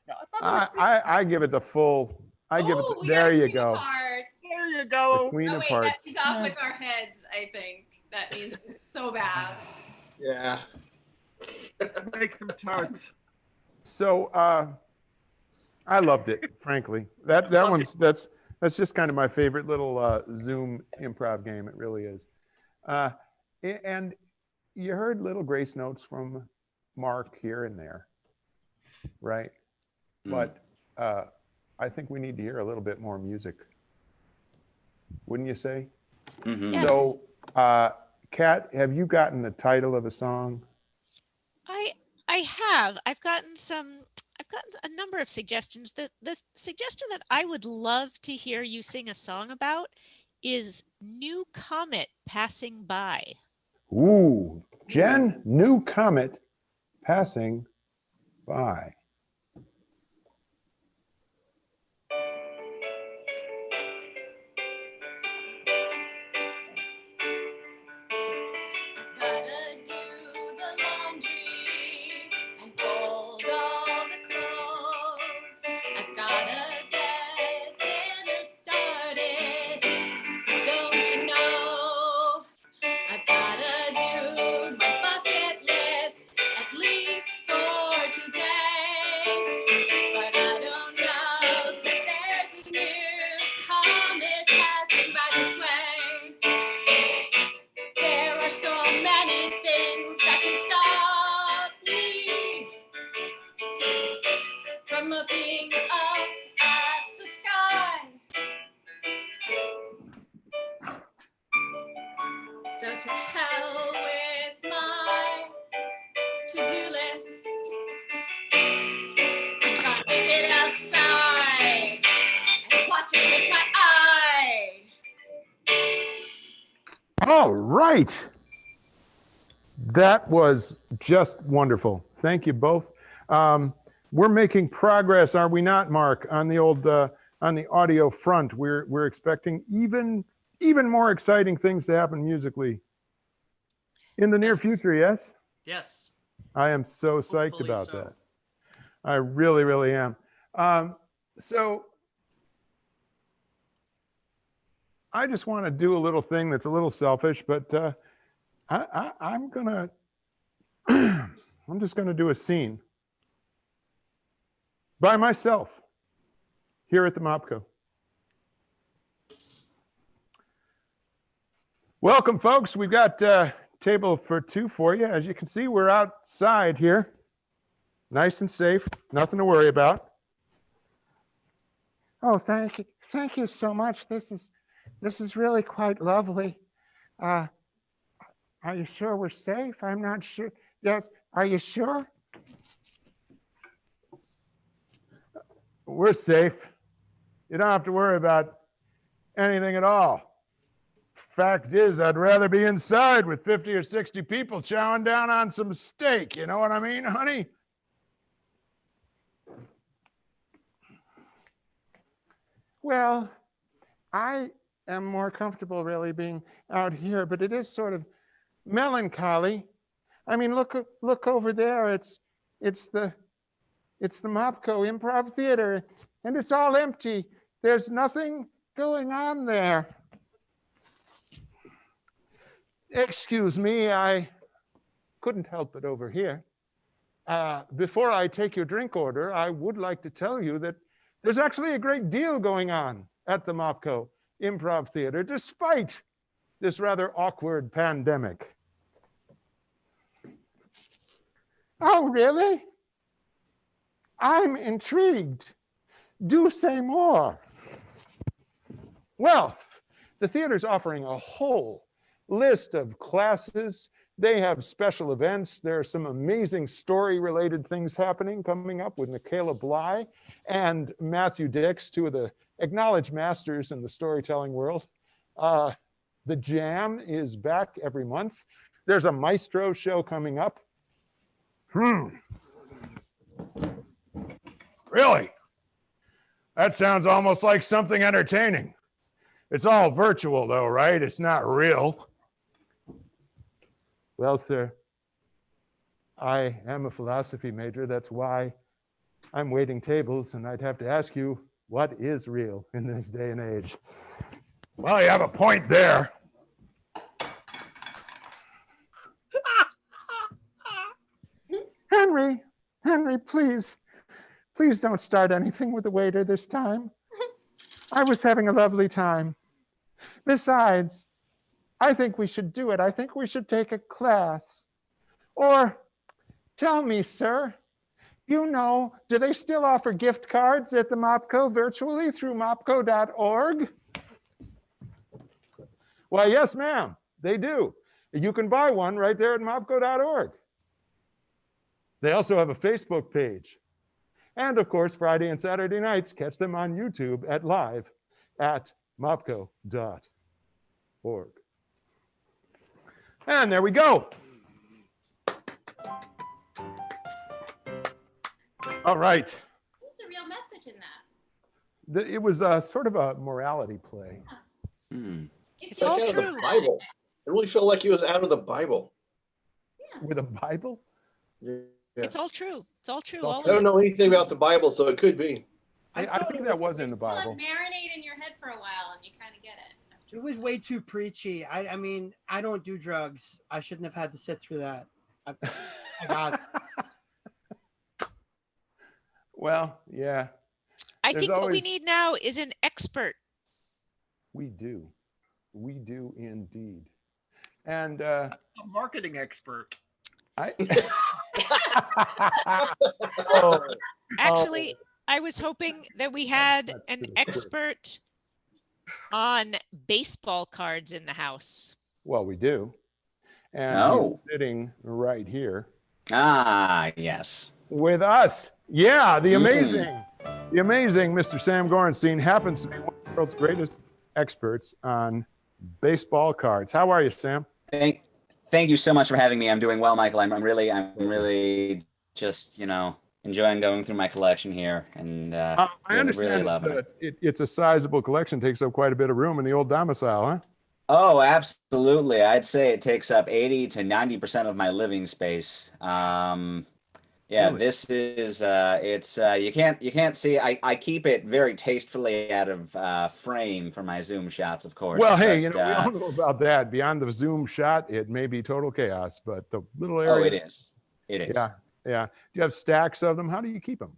[SPEAKER 2] No,
[SPEAKER 8] I give it the full. I give it.
[SPEAKER 7] Oh, we got
[SPEAKER 8] There
[SPEAKER 7] a
[SPEAKER 8] you
[SPEAKER 7] Queen
[SPEAKER 8] go.
[SPEAKER 7] of Hearts.
[SPEAKER 2] there you
[SPEAKER 8] The
[SPEAKER 2] go.
[SPEAKER 8] Queen
[SPEAKER 7] Oh
[SPEAKER 8] of
[SPEAKER 7] wait,
[SPEAKER 8] Hearts.
[SPEAKER 7] that's off with our heads. I think that means it's so bad.
[SPEAKER 1] yeah.
[SPEAKER 2] Let's make some tarts.
[SPEAKER 8] So I loved it, frankly. That one's that's just kind of my favorite little Zoom improv game. It really is. And you heard little grace notes from Mark here and there, right? But I think we need to hear a little bit more music. Wouldn't you say?
[SPEAKER 4] Mhm.
[SPEAKER 3] Yes.
[SPEAKER 8] So, Kat, have you gotten the title of a song?
[SPEAKER 3] I have. I've gotten a number of suggestions. The suggestion that I would love to hear you sing a song about is New Comet Passing By.
[SPEAKER 8] Ooh, Jen, New Comet Passing By.
[SPEAKER 7] Gotta do the laundry and fold all the clothes. I've gotta get dinner started. Don't you know? I've gotta do my bucket list at least for today. But I don't know 'cause there's a new comet passing by this way. There are so many things that can stop me from looking up at the sky. So to hell with my to-do list. I've got to sit outside and watch it with my eye.
[SPEAKER 8] All right. That was just wonderful. Thank you both. We're making progress, are we not, Mark? On the old on the audio front, we're expecting even more exciting things to happen musically in the near future. Yes,
[SPEAKER 6] Yes.
[SPEAKER 8] I am so psyched
[SPEAKER 6] Hopefully
[SPEAKER 8] about
[SPEAKER 6] so.
[SPEAKER 8] that. I really, really am. So I just want to do a little thing that's a little selfish, but I'm gonna I'm just gonna do a scene by myself here at the Mopco. Welcome, folks. We've got table for two for you. As you can see, we're outside here, nice and safe, nothing to worry about. Oh, thank you so much. This is really quite lovely. Are you sure we're safe? I'm not sure. Yeah, are you sure? We're safe. You don't have to worry about anything at all. Fact is, I'd rather be inside with 50 or 60 people chowing down on some steak. You know what I mean, honey? Well, I am more comfortable really being out here, but it is sort of melancholy. I mean, look over there. It's the Mopco Improv Theater, and it's all empty. There's nothing going on there. Excuse me, I couldn't help it over here. Before I take your drink order, I would like to tell you that there's actually a great deal going on at the Mopco Improv Theater, despite this rather awkward pandemic. Oh, really? I'm intrigued. Do say more. Well, the theater's offering a whole list of classes, They have special events. There are some amazing story-related things happening coming up with Michaela Bly and Matthew Dix, two of the acknowledged masters in the storytelling world. The Jam is back every month. There's a Maestro show coming up. Really? That sounds almost like something entertaining. It's all virtual though, right? It's not real. Well, sir, I am a philosophy major. That's why I'm waiting tables, and I'd have to ask you, what is real in this day and age? Well, you have a point there. Henry, please don't start anything with the waiter this time. I was having a lovely time. Besides, I think we should do it. I think we should take a class. Or tell me, sir, do they still offer gift cards at the MOPCO virtually through mopco.org? Why, yes, ma'am, they do. You can buy one right there at mopco.org. They also have a Facebook page. And of course, Friday and Saturday nights, catch them on YouTube at live@mopco.org. And there we go. All right.
[SPEAKER 7] There's a real message in that.
[SPEAKER 8] It was sort of a morality play.
[SPEAKER 3] It's all
[SPEAKER 1] Out of the
[SPEAKER 3] true.
[SPEAKER 1] Bible. It really felt like he was out of the Bible.
[SPEAKER 8] With a Bible?
[SPEAKER 1] Yeah.
[SPEAKER 3] It's all true. It's all true.
[SPEAKER 8] all
[SPEAKER 3] All
[SPEAKER 1] I
[SPEAKER 3] of
[SPEAKER 1] don't
[SPEAKER 3] it.
[SPEAKER 1] know anything about the Bible, so it could be.
[SPEAKER 8] I think that was in the
[SPEAKER 7] Let
[SPEAKER 8] Bible.
[SPEAKER 7] it marinate in your head for a while, and you kind of get it.
[SPEAKER 5] It was way too preachy. I mean, I don't do drugs. I shouldn't have had to sit through that. I got
[SPEAKER 8] Well, yeah,
[SPEAKER 3] I
[SPEAKER 8] There's
[SPEAKER 3] think what we
[SPEAKER 8] always-
[SPEAKER 3] need now is an expert.
[SPEAKER 8] we do. We do indeed. And
[SPEAKER 2] A marketing expert.
[SPEAKER 8] I.
[SPEAKER 3] Actually, I was hoping that we had
[SPEAKER 8] That's
[SPEAKER 3] an
[SPEAKER 8] pretty quick.
[SPEAKER 3] expert on baseball cards in the house.
[SPEAKER 8] Well, we do. And
[SPEAKER 4] Oh.
[SPEAKER 8] he's sitting right here
[SPEAKER 4] Ah, yes.
[SPEAKER 8] with us. Yeah, the amazing Mr. Sam Gorenstein happens to be one of the world's greatest experts on baseball cards. How are you, Sam?
[SPEAKER 4] Thank you so much for having me. I'm doing well, Michael. I'm really just, enjoying going through my collection here, and
[SPEAKER 8] I
[SPEAKER 4] really
[SPEAKER 8] understand
[SPEAKER 4] loving
[SPEAKER 8] that it's a sizable collection, takes up quite a bit of room in the old domicile, huh?
[SPEAKER 4] Oh, absolutely. I'd say it takes up 80 to 90% of my living space. Yeah,
[SPEAKER 8] Really?
[SPEAKER 4] this is you can't see. I keep it very tastefully out of frame for my Zoom shots, of course.
[SPEAKER 8] Well, hey,
[SPEAKER 4] but,
[SPEAKER 8] we all know about that. Beyond the Zoom shot, it may be total chaos, but the little area.
[SPEAKER 4] oh, it is. It is.
[SPEAKER 8] Yeah, yeah. Do you have stacks of them? How do you keep them?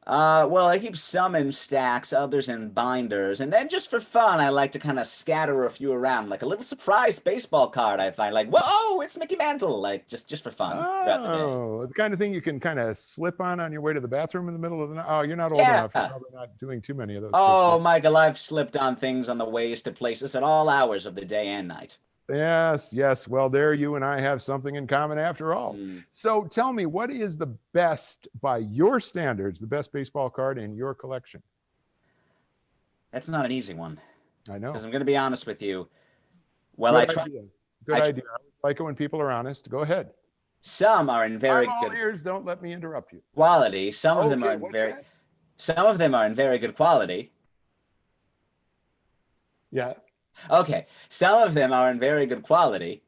[SPEAKER 4] Well, I keep some in stacks, others in binders, and then just for fun, I like to kind of scatter a few around, like a little surprise baseball card I find, like, whoa, it's Mickey Mantle, like just for fun throughout the day.
[SPEAKER 8] Oh, the kind of thing you can kind of slip on your way to the bathroom in the middle of the night. Oh, you're not old
[SPEAKER 4] Yeah.
[SPEAKER 8] enough. You're probably not doing too many of those.
[SPEAKER 4] Oh, Michael, I've slipped on things on the ways to places at all hours of the day and night.
[SPEAKER 8] Yes, yes. Well, there you and I have something in common after all.
[SPEAKER 4] Mm.
[SPEAKER 8] So tell me, what is the best, by your standards, the best baseball card in your collection?
[SPEAKER 4] That's not an easy one,
[SPEAKER 8] I know.
[SPEAKER 4] because I'm going to be honest with you. Well,
[SPEAKER 8] Good
[SPEAKER 4] I try.
[SPEAKER 8] idea. Good
[SPEAKER 4] I-
[SPEAKER 8] idea. I like it when people are honest. Go ahead.
[SPEAKER 4] Some are in very
[SPEAKER 8] I'm all
[SPEAKER 4] good
[SPEAKER 8] ears. Don't let me interrupt you.
[SPEAKER 4] quality. Some of them
[SPEAKER 8] Okay,
[SPEAKER 4] are in
[SPEAKER 8] what's
[SPEAKER 4] very.
[SPEAKER 8] that?
[SPEAKER 4] Some of them are in very good quality.
[SPEAKER 8] Yeah.
[SPEAKER 4] Okay, some of them are in very good quality,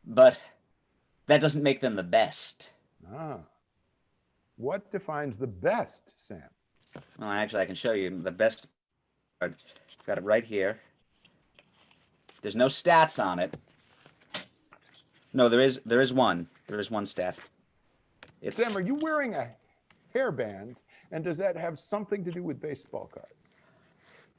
[SPEAKER 4] but that doesn't make them the best.
[SPEAKER 8] Ah. What defines the best, Sam?
[SPEAKER 4] Well, actually, I can show you the best card. I've got it right here. There's no stats on it. No, there is one. There is one stat. It's
[SPEAKER 8] Sam, are you wearing a hairband? And does that have something to do with baseball cards?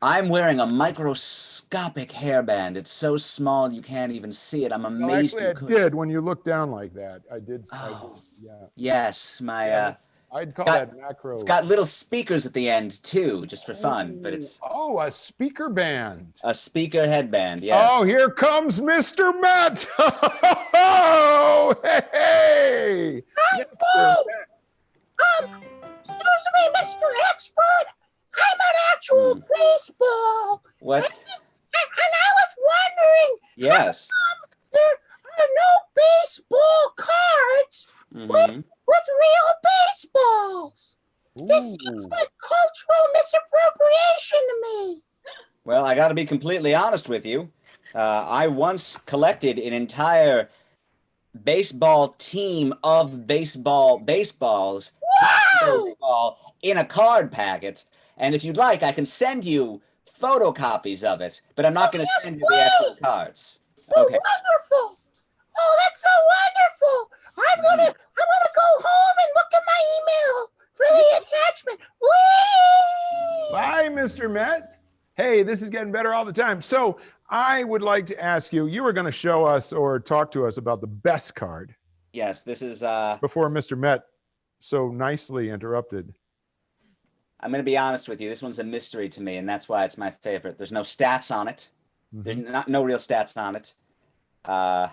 [SPEAKER 4] I'm wearing a microscopic hairband. It's so small you can't even see it. I'm
[SPEAKER 8] Well,
[SPEAKER 4] amazed
[SPEAKER 8] actually,
[SPEAKER 4] you
[SPEAKER 8] I
[SPEAKER 4] could.
[SPEAKER 8] did when you looked down like that. I did.
[SPEAKER 4] Oh.
[SPEAKER 8] Yeah.
[SPEAKER 4] Yes, my
[SPEAKER 8] Yeah, I'd call
[SPEAKER 4] got-
[SPEAKER 8] that macro.
[SPEAKER 4] it's got little speakers at the end too, just for fun. But it's
[SPEAKER 8] Oh, a speaker band.
[SPEAKER 4] a speaker headband. Yes.
[SPEAKER 8] Oh, here comes Mr. Matt.
[SPEAKER 5] This looks like cultural misappropriation to me.
[SPEAKER 4] Well, I got to be completely honest with you. I once collected an entire baseball team of baseballs baseball in a card packet. And if you'd like, I can send you photocopies of it, but I'm not going to send you the actual cards. Okay.
[SPEAKER 5] Wonderful. Oh, that's so wonderful. I'm gonna go home and look at my email for the attachment. Whee!
[SPEAKER 8] Bye, Mr. Met. Hey, this is getting better all the time. So I would like to ask you, you were going to show us or talk to us about the best card
[SPEAKER 4] Yes, this is,
[SPEAKER 8] before Mr. Met so nicely interrupted.
[SPEAKER 4] I'm going to be honest with you. This one's a mystery to me, and that's why it's my favorite. There's no stats on it. There's no real stats on it. Yeah,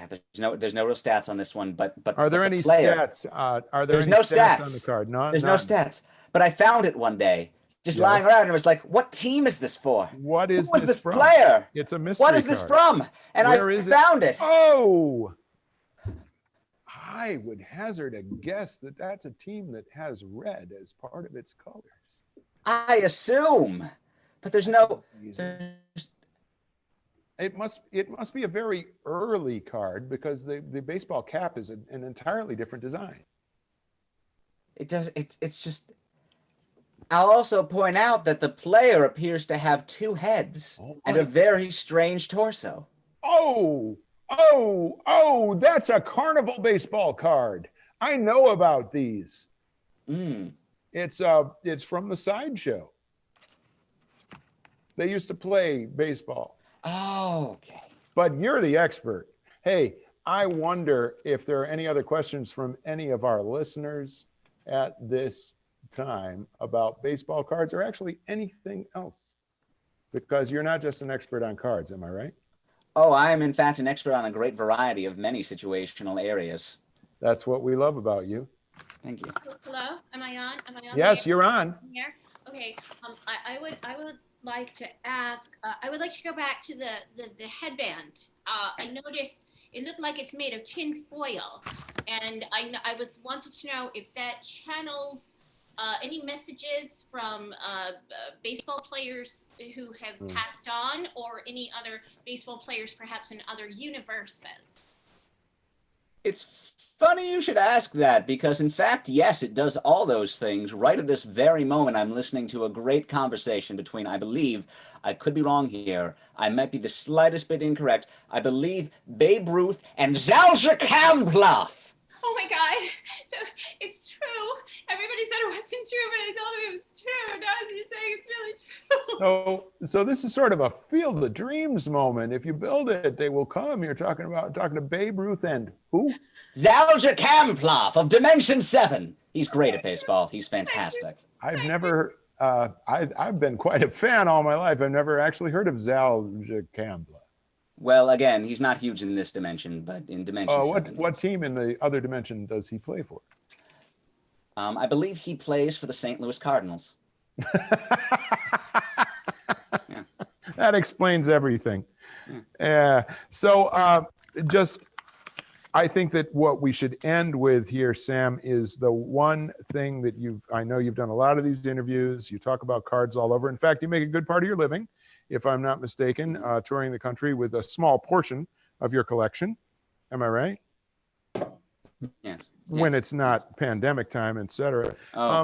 [SPEAKER 4] there's no real stats on this one, but
[SPEAKER 8] Are there
[SPEAKER 4] but
[SPEAKER 8] any
[SPEAKER 4] the player,
[SPEAKER 8] stats? Are there
[SPEAKER 4] There's
[SPEAKER 8] any
[SPEAKER 4] no
[SPEAKER 8] stats on
[SPEAKER 4] stats.
[SPEAKER 8] the card? No,
[SPEAKER 4] There's no stats. But I found it one day, just lying
[SPEAKER 8] Yes.
[SPEAKER 4] around, and I was like, "What team is this for?
[SPEAKER 8] What is
[SPEAKER 4] Who was this
[SPEAKER 8] from?
[SPEAKER 4] player?
[SPEAKER 8] It's a mystery
[SPEAKER 4] What is this
[SPEAKER 8] card.
[SPEAKER 4] from?" And
[SPEAKER 8] Where
[SPEAKER 4] I
[SPEAKER 8] is it?
[SPEAKER 4] found it.
[SPEAKER 8] Oh, I would hazard a guess that that's a team that has red as part of its colors.
[SPEAKER 4] I assume, but there's no.
[SPEAKER 8] It must be a very early card because the baseball cap is an entirely different design.
[SPEAKER 4] It's just. I'll also point out that the player appears to have two heads and a very strange torso.
[SPEAKER 8] Oh, that's a carnival baseball card. I know about these. It's from the sideshow. They used to play baseball.
[SPEAKER 4] Oh, okay.
[SPEAKER 8] But you're the expert. Hey, I wonder if there are any other questions from any of our listeners at this time about baseball cards or actually anything else. Because you're not just an expert on cards, am I right?
[SPEAKER 4] Oh, I am in fact an expert on a great variety of many situational areas.
[SPEAKER 8] That's what we love about you.
[SPEAKER 4] Thank you.
[SPEAKER 7] Hello? Am I on? Am I on?
[SPEAKER 8] Yes, you're on.
[SPEAKER 7] Here? Okay. I would like to ask. I would like to go back to the headband. I noticed it looked like it's made of tin foil, and I wanted to know if that channels any messages from baseball players who have passed on, or any other baseball players perhaps in other universes.
[SPEAKER 4] It's funny you should ask that because, in fact, yes, it does all those things. Right at this very moment, I'm listening to a great conversation between, I believe, I could be wrong here, I might be the slightest bit incorrect, I believe Babe Ruth and Zalja Kamplov.
[SPEAKER 7] Oh my God! So it's true. Everybody said it wasn't true, but I told them it was true. Now you're saying it's really true.
[SPEAKER 8] So this is sort of a Field of Dreams moment. If you build it, they will come. You're talking to Babe Ruth and who?
[SPEAKER 4] Zalja Kamplov of Dimension 7. He's great at baseball. He's fantastic.
[SPEAKER 8] I've been quite a fan all my life. I've never actually heard of Zalja Kamplov.
[SPEAKER 4] Well, again, he's not huge in this dimension, but in Dimension 7.
[SPEAKER 8] What team in the other dimension does he play for?
[SPEAKER 4] I believe he plays for the St. Louis Cardinals. Yeah.
[SPEAKER 8] That explains everything. So I think that what we should end with here, Sam, is the one thing that I know you've done a lot of these interviews. You talk about cards all over. In fact, you make a good part of your living, if I'm not mistaken, touring the country with a small portion of your collection. Am I right?
[SPEAKER 4] Yes.
[SPEAKER 8] When it's not pandemic time, et cetera.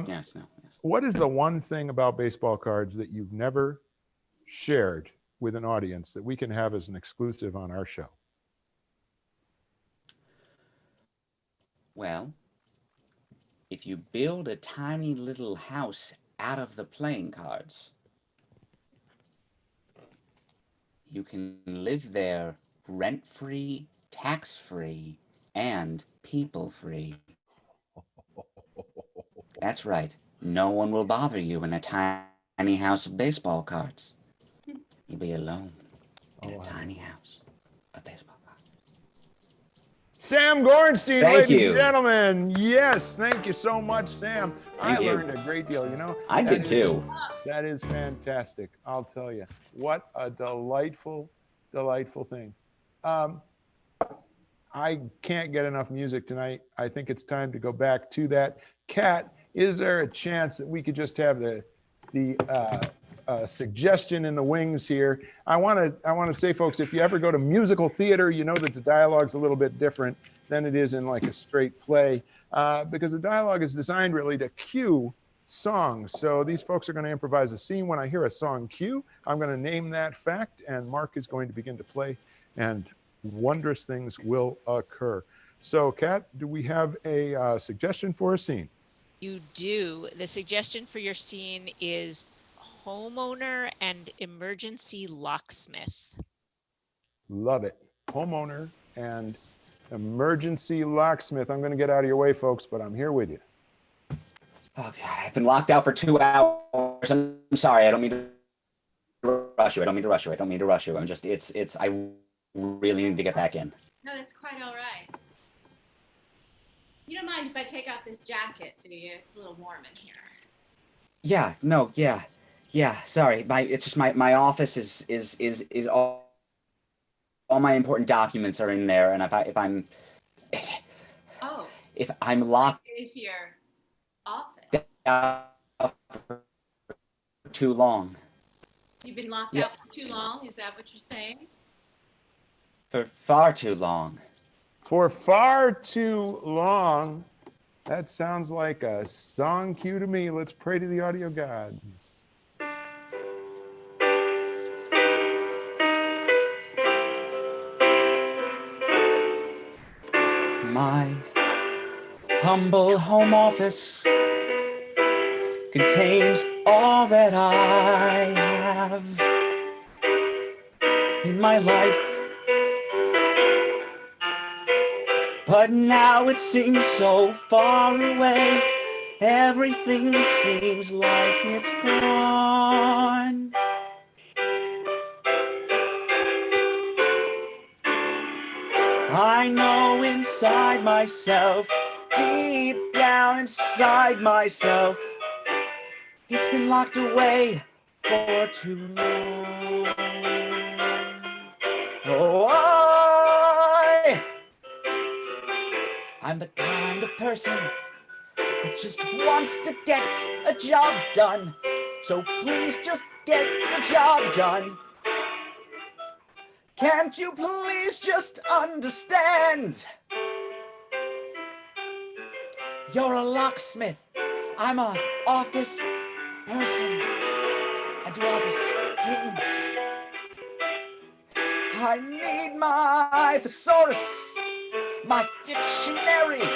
[SPEAKER 4] Yes.
[SPEAKER 8] What is the one thing about baseball cards that you've never shared with an audience that we can have as an exclusive on our show?
[SPEAKER 4] Well, if you build a tiny little house out of the playing cards, you can live there rent-free, tax-free, and people-free. That's right. No one will bother you in a tiny house of baseball cards. You'll be alone in a tiny house of baseball cards.
[SPEAKER 8] Sam Gorenstein,
[SPEAKER 4] Thank
[SPEAKER 8] ladies
[SPEAKER 4] you.
[SPEAKER 8] and gentlemen. Yes, thank you so much, Sam.
[SPEAKER 4] Thank
[SPEAKER 8] I
[SPEAKER 4] you.
[SPEAKER 8] learned a great deal, you know.
[SPEAKER 4] I did too.
[SPEAKER 8] That is fantastic. I'll tell you. What a delightful thing. I can't get enough music tonight. I think it's time to go back to that. Kat, is there a chance that we could just have the suggestion in the wings here? I want to say, folks, if you ever go to musical theater, you know that the dialogue's a little bit different than it is in like a straight play, because the dialogue is designed really to cue songs. So these folks are going to improvise a scene. When I hear a song cue, I'm going to name that fact, and Mark is going to begin to play, and wondrous things will occur. So, Kat, do we have a suggestion for a scene?
[SPEAKER 3] You do. The suggestion for your scene is homeowner and emergency locksmith.
[SPEAKER 8] Love it. Homeowner and emergency locksmith. I'm going to get out of your way, folks, but I'm here with you.
[SPEAKER 4] Oh God, I've been locked out for 2 hours. I'm sorry. I don't mean to rush you. I don't mean to rush you. I'm just, I really need to get back in.
[SPEAKER 7] No, that's quite all right. You don't mind if I take off this jacket, do you? It's a little warm in here.
[SPEAKER 4] Yeah, no, yeah. Sorry. It's just my office is all my important documents are in there, and if I'm locked
[SPEAKER 7] Into your office.
[SPEAKER 4] out for too long.
[SPEAKER 7] You've been locked out for too long? Is that what you're saying?
[SPEAKER 4] For far too long.
[SPEAKER 8] For far too long. That sounds like a song cue to me. Let's pray to the audio gods.
[SPEAKER 4] My humble home office contains all that I have in my life. But now it seems so far away. Everything seems like it's gone. I know inside myself, deep down inside myself, it's been locked away for too long. Oh, I'm the kind of person that just wants to get a job done. So please just get your job done. Can't you please just understand? You're a locksmith. I'm an office person. I do office things. I need my thesaurus, my dictionary,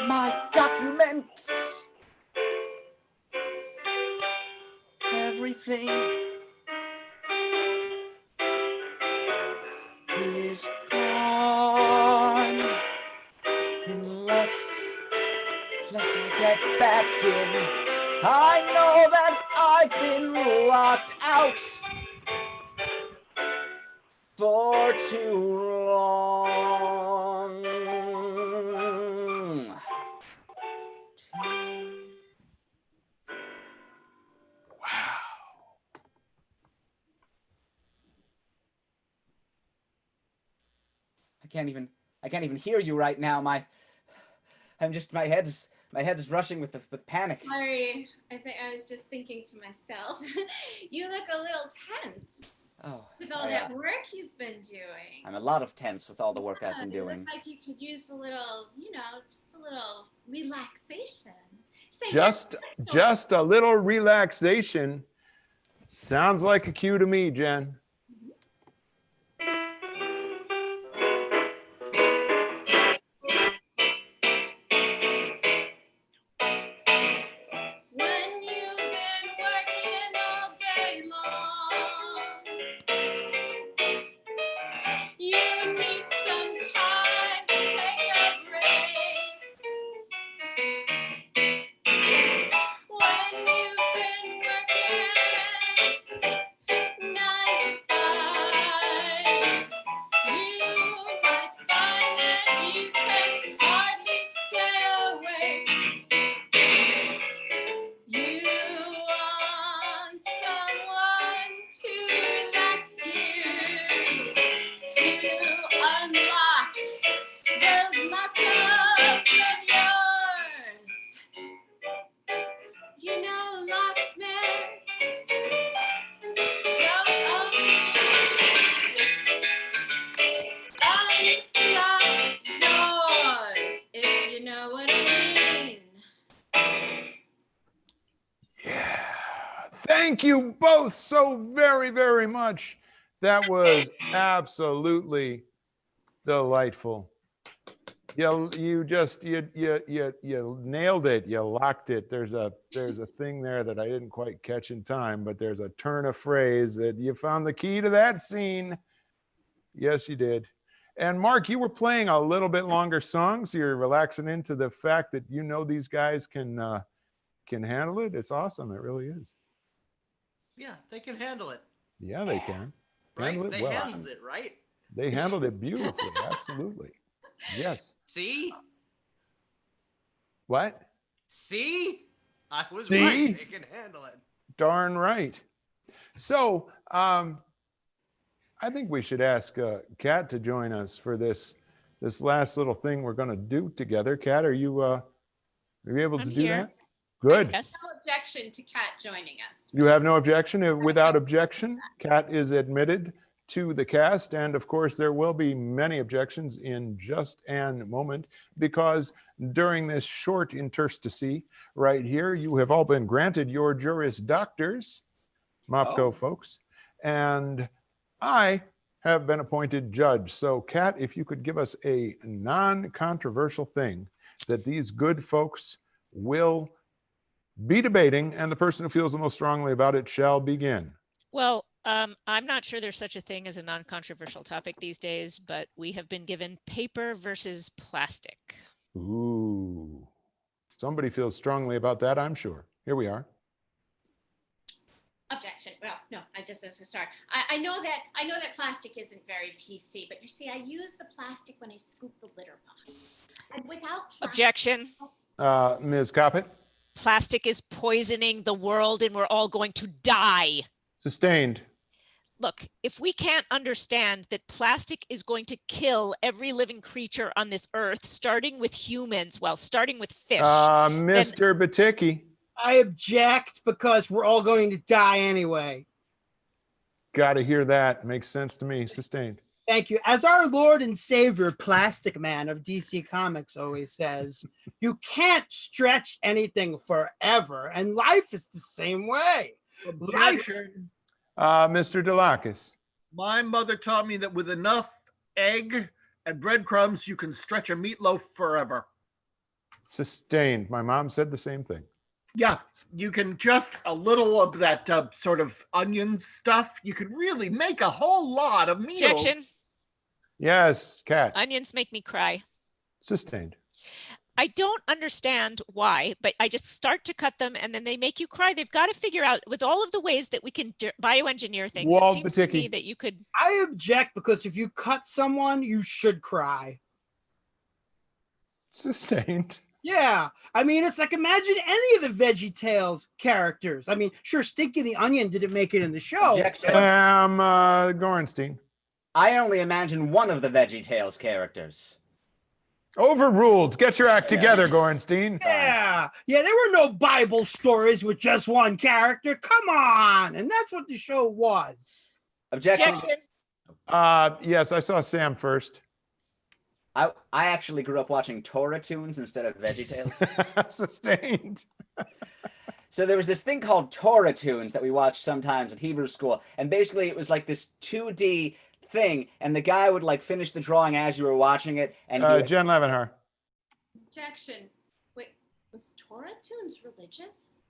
[SPEAKER 4] my documents, everything is gone unless I get back in. I know that I've been locked out for too long.
[SPEAKER 8] Wow.
[SPEAKER 4] I can't even hear you right now. My head's rushing with panic.
[SPEAKER 7] Sorry, I was just thinking to myself, you look a little tense.
[SPEAKER 4] Oh,
[SPEAKER 7] with all that work you've been doing.
[SPEAKER 4] I'm a lot of tense with all the work I've been
[SPEAKER 7] You
[SPEAKER 4] doing.
[SPEAKER 7] look like you could use a little, just a little relaxation.
[SPEAKER 8] Just a little relaxation. Sounds like a cue to me, Jen. Thank you both so very, very much. That was absolutely delightful. You nailed it. You locked it. There's a thing there that I didn't quite catch in time, but there's a turn of phrase that you found the key to that scene. Yes, you did. And Mark, you were playing a little bit longer songs. You're relaxing into the fact that you know these guys can handle it. It's awesome. It really is.
[SPEAKER 6] Yeah, they can handle it.
[SPEAKER 8] Yeah, they can.
[SPEAKER 6] Right?
[SPEAKER 8] Handle it
[SPEAKER 6] They
[SPEAKER 8] well.
[SPEAKER 6] handled it, right?
[SPEAKER 8] They handled it beautifully. Absolutely. Yes.
[SPEAKER 6] See?
[SPEAKER 8] What?
[SPEAKER 6] See? I was
[SPEAKER 8] See?
[SPEAKER 6] right. They can handle it.
[SPEAKER 8] Darn right. So, I think we should ask Kat to join us for this last little thing we're going to do together. Kat, are you able to
[SPEAKER 3] I'm
[SPEAKER 8] do
[SPEAKER 3] here.
[SPEAKER 8] that? Good.
[SPEAKER 3] Yes.
[SPEAKER 7] No objection to Kat joining us.
[SPEAKER 8] You have no objection? Without objection, Kat is admitted to the cast. And of course, there will be many objections in just an moment, because during this short interstice right here, you have all been granted your Juris Doctors, MOPCO folks, and I have been appointed judge. So Kat, if you could give us a non-controversial thing that these good folks will be debating, and the person who feels the most strongly about it shall begin.
[SPEAKER 3] Well, I'm not sure there's such a thing as a non-controversial topic these days, but we have been given paper versus plastic.
[SPEAKER 8] Ooh, somebody feels strongly about that, I'm sure. Here we are.
[SPEAKER 7] Objection. Well, no, I just as a start. I know that plastic isn't very PC, but you see, I use the plastic when I scoop the litter box. And without plastic,
[SPEAKER 3] Objection.
[SPEAKER 8] Ms. Coppett?
[SPEAKER 3] Plastic is poisoning the world and we're all going to die.
[SPEAKER 8] Sustained.
[SPEAKER 3] Look, if we can't understand that plastic is going to kill every living creature on this earth, starting with humans, well, starting with fish.
[SPEAKER 8] Mr. Baticki.
[SPEAKER 5] I object because we're all going to die anyway.
[SPEAKER 8] Got to hear that. Makes sense to me. Sustained.
[SPEAKER 5] Thank you. As our Lord and Savior, Plastic Man of DC Comics always says, you can't stretch anything forever, and life is the same way.
[SPEAKER 2] Objection.
[SPEAKER 8] Mr. Delakis.
[SPEAKER 2] My mother taught me that with enough egg and breadcrumbs, you can stretch a meatloaf forever.
[SPEAKER 8] Sustained. My mom said the same thing.
[SPEAKER 2] Yeah, you can just a little of that sort of onion stuff. You could really make a whole lot of meals.
[SPEAKER 3] Objection.
[SPEAKER 8] Yes, Kat.
[SPEAKER 3] Onions make me cry.
[SPEAKER 8] Sustained.
[SPEAKER 3] I don't understand why, but I just start to cut them and then they make you cry. They've got to figure out with all of the ways that we can bioengineer things.
[SPEAKER 8] Walt
[SPEAKER 3] It seems to me
[SPEAKER 8] Baticki.
[SPEAKER 3] that you could.
[SPEAKER 5] I object because if you cut someone, you should cry.
[SPEAKER 8] Sustained.
[SPEAKER 5] Yeah, I mean, it's like imagine any of the VeggieTales characters. I mean, sure, Stinky the Onion didn't make it in the show.
[SPEAKER 4] Objection.
[SPEAKER 8] Gorenstein.
[SPEAKER 4] I only imagine one of the VeggieTales characters.
[SPEAKER 8] Overruled. Get your act together, Gorenstein.
[SPEAKER 5] Yeah, there were no Bible stories with just one character. Come on, and that's what the show was.
[SPEAKER 4] Objection.
[SPEAKER 8] Yes, I saw Sam first.
[SPEAKER 4] I actually grew up watching Torah tunes instead of VeggieTales.
[SPEAKER 8] Sustained.
[SPEAKER 4] So there was this thing called Torah tunes that we watched sometimes at Hebrew school, and basically it was like this 2D thing, and the guy would like finish the drawing as you were watching it, and he would-
[SPEAKER 8] Jen Levenhar.
[SPEAKER 7] Objection. Wait, was Torah tunes religious?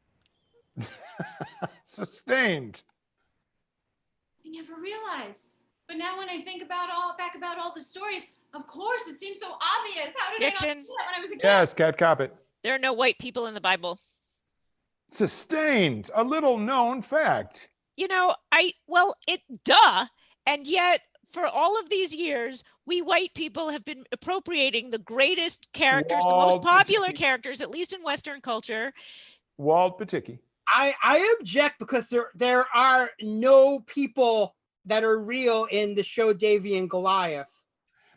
[SPEAKER 8] Sustained.
[SPEAKER 7] I never realized. But now when I think about all the stories, of course it seems so obvious. How did I not see
[SPEAKER 3] Objection.
[SPEAKER 7] that when I was a kid?
[SPEAKER 8] Yes, Kat Coppett.
[SPEAKER 3] There are no white people in the Bible.
[SPEAKER 8] Sustained. A little known fact.
[SPEAKER 3] You know, duh. And yet, for all of these years, we white people have been appropriating the greatest characters, the most
[SPEAKER 8] Walt
[SPEAKER 3] popular
[SPEAKER 8] Baticki.
[SPEAKER 3] characters, at least in Western culture.
[SPEAKER 8] Walt Baticki.
[SPEAKER 5] I object because there are no people that are real in the show Davy and Goliath.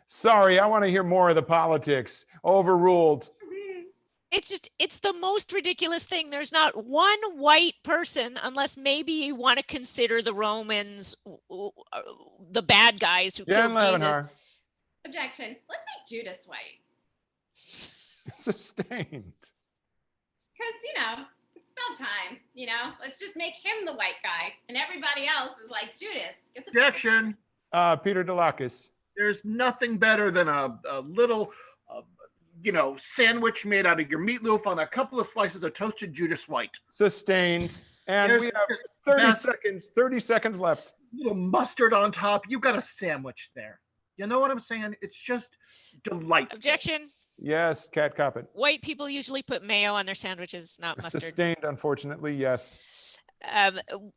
[SPEAKER 8] Sorry, I want to hear more of the politics. Overruled.
[SPEAKER 3] It's the most ridiculous thing. There's not one white person, unless maybe you want to consider the Romans, the bad guys who
[SPEAKER 8] Jen
[SPEAKER 3] killed Jesus.
[SPEAKER 8] Levenhar.
[SPEAKER 7] Objection. Let's make Judas white.
[SPEAKER 8] Sustained.
[SPEAKER 7] Because, it's about time, let's just make him the white guy. And everybody else is like, Judas, get the
[SPEAKER 2] Objection.
[SPEAKER 8] Peter Delakis.
[SPEAKER 2] There's nothing better than a little, sandwich made out of your meatloaf on a couple of slices of toasted Judas White.
[SPEAKER 8] Sustained. And
[SPEAKER 2] There's
[SPEAKER 8] we have
[SPEAKER 2] just
[SPEAKER 8] 30
[SPEAKER 2] that-
[SPEAKER 8] seconds. 30 seconds left.
[SPEAKER 2] Little mustard on top. You got a sandwich there. You know what I'm saying? It's just delightful.
[SPEAKER 3] Objection.
[SPEAKER 8] Yes, Cat Coppet.
[SPEAKER 3] White people usually put mayo on their sandwiches, not mustard.
[SPEAKER 8] Sustained, unfortunately, yes.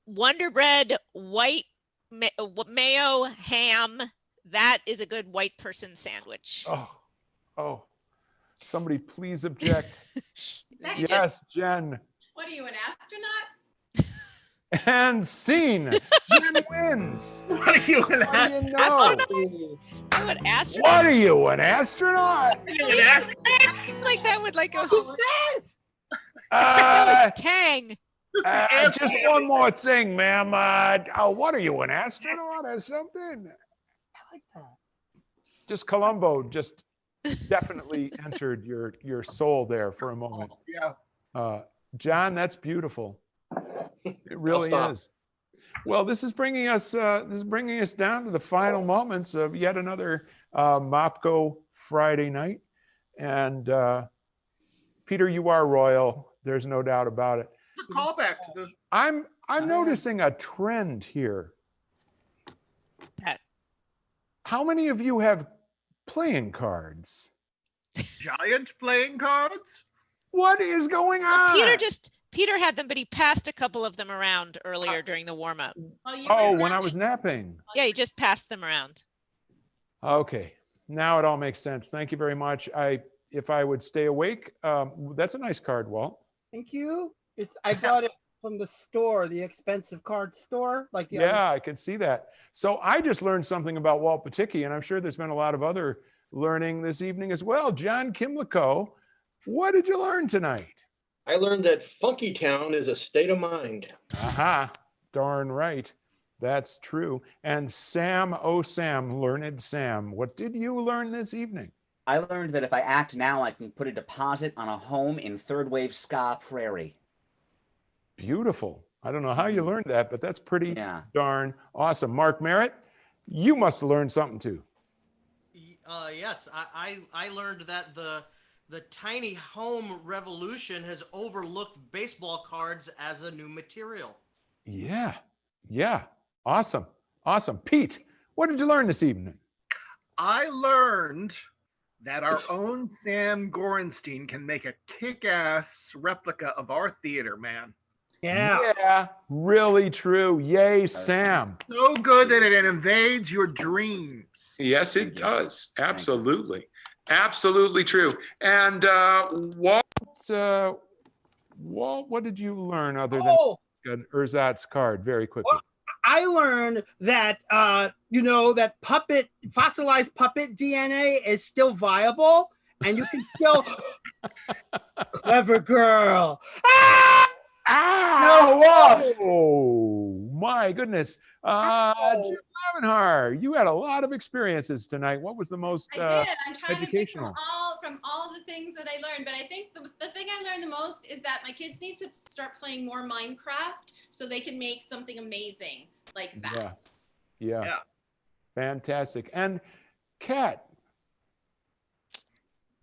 [SPEAKER 3] Wonder Bread, white mayo, ham. That is a good white person sandwich.
[SPEAKER 8] Oh. Somebody please object.
[SPEAKER 7] Next,
[SPEAKER 8] Yes, Jen.
[SPEAKER 7] what are you, an astronaut?
[SPEAKER 8] And scene. Jen wins.
[SPEAKER 2] What are you an
[SPEAKER 8] What do you know?
[SPEAKER 3] Astronaut? I would astronaut.
[SPEAKER 8] What are you, an astronaut?
[SPEAKER 3] Seems like that would like go. That
[SPEAKER 8] Uh,
[SPEAKER 3] was Tang.
[SPEAKER 8] just one more thing, ma'am. What are you, an astronaut or something?
[SPEAKER 5] I like that.
[SPEAKER 8] Just Columbo just definitely entered your soul there for a moment.
[SPEAKER 2] Yeah.
[SPEAKER 8] John, that's beautiful. It really
[SPEAKER 1] stop.
[SPEAKER 8] is. Well, this is bringing us down to the final moments of yet another Mopco Friday night. And Peter, you are royal. There's no doubt about it.
[SPEAKER 2] The callback to the
[SPEAKER 8] I'm noticing a trend here.
[SPEAKER 3] That-
[SPEAKER 8] How many of you have playing cards?
[SPEAKER 2] giant playing cards.
[SPEAKER 8] What is going on?
[SPEAKER 3] Peter had them, but he passed a couple of them around earlier during the warm up.
[SPEAKER 8] Oh, when I was napping.
[SPEAKER 3] Yeah, he just passed them around.
[SPEAKER 8] Okay, now it all makes sense. Thank you very much. If I would stay awake, that's a nice card, Walt.
[SPEAKER 5] Thank you. I got it from the store, the expensive card store. Like the
[SPEAKER 8] Yeah, I can see that. So I just learned something about Walt Paticki, and I'm sure there's been a lot of other learning this evening as well. John Kimlico, what did you learn tonight?
[SPEAKER 1] I learned that Funky Town is a state of mind.
[SPEAKER 8] Aha, darn right. That's true. And Sam, oh Sam, learned Sam, what did you learn this evening?
[SPEAKER 4] I learned that if I act now, I can put a deposit on a home in third wave ska prairie.
[SPEAKER 8] Beautiful. I don't know how you learned that, but that's pretty
[SPEAKER 4] Yeah.
[SPEAKER 8] darn awesome. Mark Merritt, you must have learned something too.
[SPEAKER 6] Yes, I learned that the tiny home revolution has overlooked baseball cards as a new material.
[SPEAKER 8] Yeah. Awesome. Pete, what did you learn this evening?
[SPEAKER 2] I learned that our own Sam Gorenstein can make a kick-ass replica of our theater, man.
[SPEAKER 5] Yeah.
[SPEAKER 8] Really true. Yay, Sam.
[SPEAKER 2] So good that it invades your dreams.
[SPEAKER 9] Yes, it does. Absolutely. Absolutely true. And Walt,
[SPEAKER 8] What did you learn other than
[SPEAKER 5] Oh,
[SPEAKER 8] Erzat's card very quickly?
[SPEAKER 5] Well, I learned that that fossilized puppet DNA is still viable, and you can still clever girl. Ah!
[SPEAKER 8] No, oh my goodness. Jim Lavenhar, you had a lot of experiences tonight. What was the most
[SPEAKER 7] I did. I'm trying to think
[SPEAKER 8] educational?
[SPEAKER 7] from all the things that I learned, but I think the thing I learned the most is that my kids need to start playing more Minecraft so they can make something amazing like that.
[SPEAKER 8] Yeah. Fantastic. And Kat,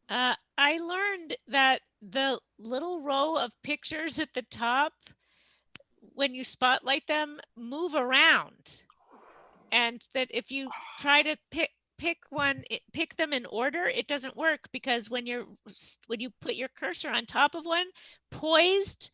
[SPEAKER 3] I learned that the little row of pictures at the top, when you spotlight them, move around. And that if you try to pick them in order, it doesn't work, because when you put your cursor on top of one, poised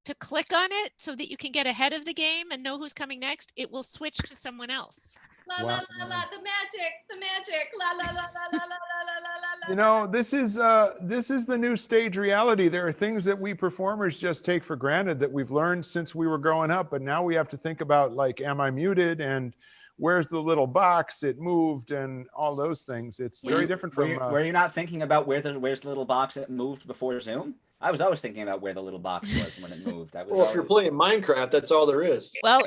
[SPEAKER 3] to click on it so that you can get ahead of the game and know who's coming next, it will switch to someone else.
[SPEAKER 7] La la la la, the magic, la la la la la la la la la.
[SPEAKER 8] you know, this is the new stage reality. There are things that we performers just take for granted that we've learned since we were growing up, but now we have to think about, like, am I muted, and where's the little box, it moved, and all those things. It's very different from
[SPEAKER 4] Were you not thinking about where's the little box that moved before Zoom? I was always thinking about where the little box was when it moved.
[SPEAKER 1] Well, if you're playing Minecraft, that's all there is.
[SPEAKER 3] Well,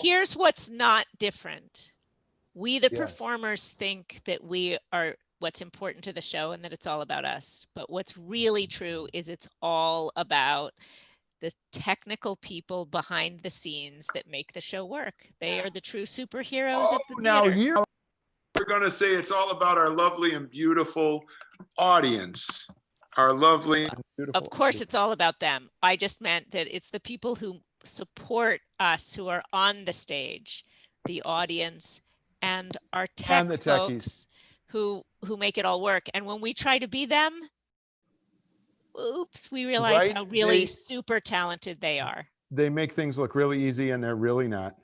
[SPEAKER 3] here's what's not different. We, the
[SPEAKER 8] Yes.
[SPEAKER 3] performers, think that we are what's important to the show and that it's all about us. But what's really true is it's all about the technical people behind the scenes that make the show work. They are the true superheroes of the
[SPEAKER 8] Now
[SPEAKER 3] theater.
[SPEAKER 8] you
[SPEAKER 9] We're going to say it's all about our lovely and beautiful audience. Our lovely.
[SPEAKER 3] Of course, it's all about them. I just meant that it's the people who support us, who are on the stage, the audience, and our tech
[SPEAKER 8] And the techies.
[SPEAKER 3] folks who make it all work. And when we try to be them, oops, we realize
[SPEAKER 8] Right?
[SPEAKER 3] how really
[SPEAKER 8] They-
[SPEAKER 3] super talented they are.
[SPEAKER 8] they make things look really easy and they're really not.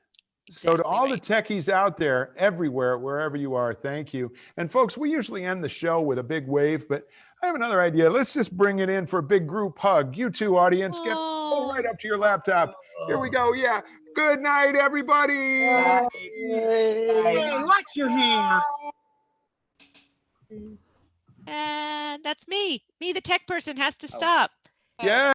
[SPEAKER 8] So to
[SPEAKER 3] Exactly
[SPEAKER 8] all
[SPEAKER 3] right.
[SPEAKER 8] the techies out there, everywhere, wherever you are, thank you. And folks, we usually end the show with a big wave, but I have another idea. Let's just bring it in for a big group hug. You two, audience, get
[SPEAKER 3] Oh.
[SPEAKER 8] right up to your laptop. Here we go. Yeah. Good night, everybody.
[SPEAKER 5] Hey, watch your hand.
[SPEAKER 3] And that's me. Me, the tech person, has to stop.
[SPEAKER 8] Yeah.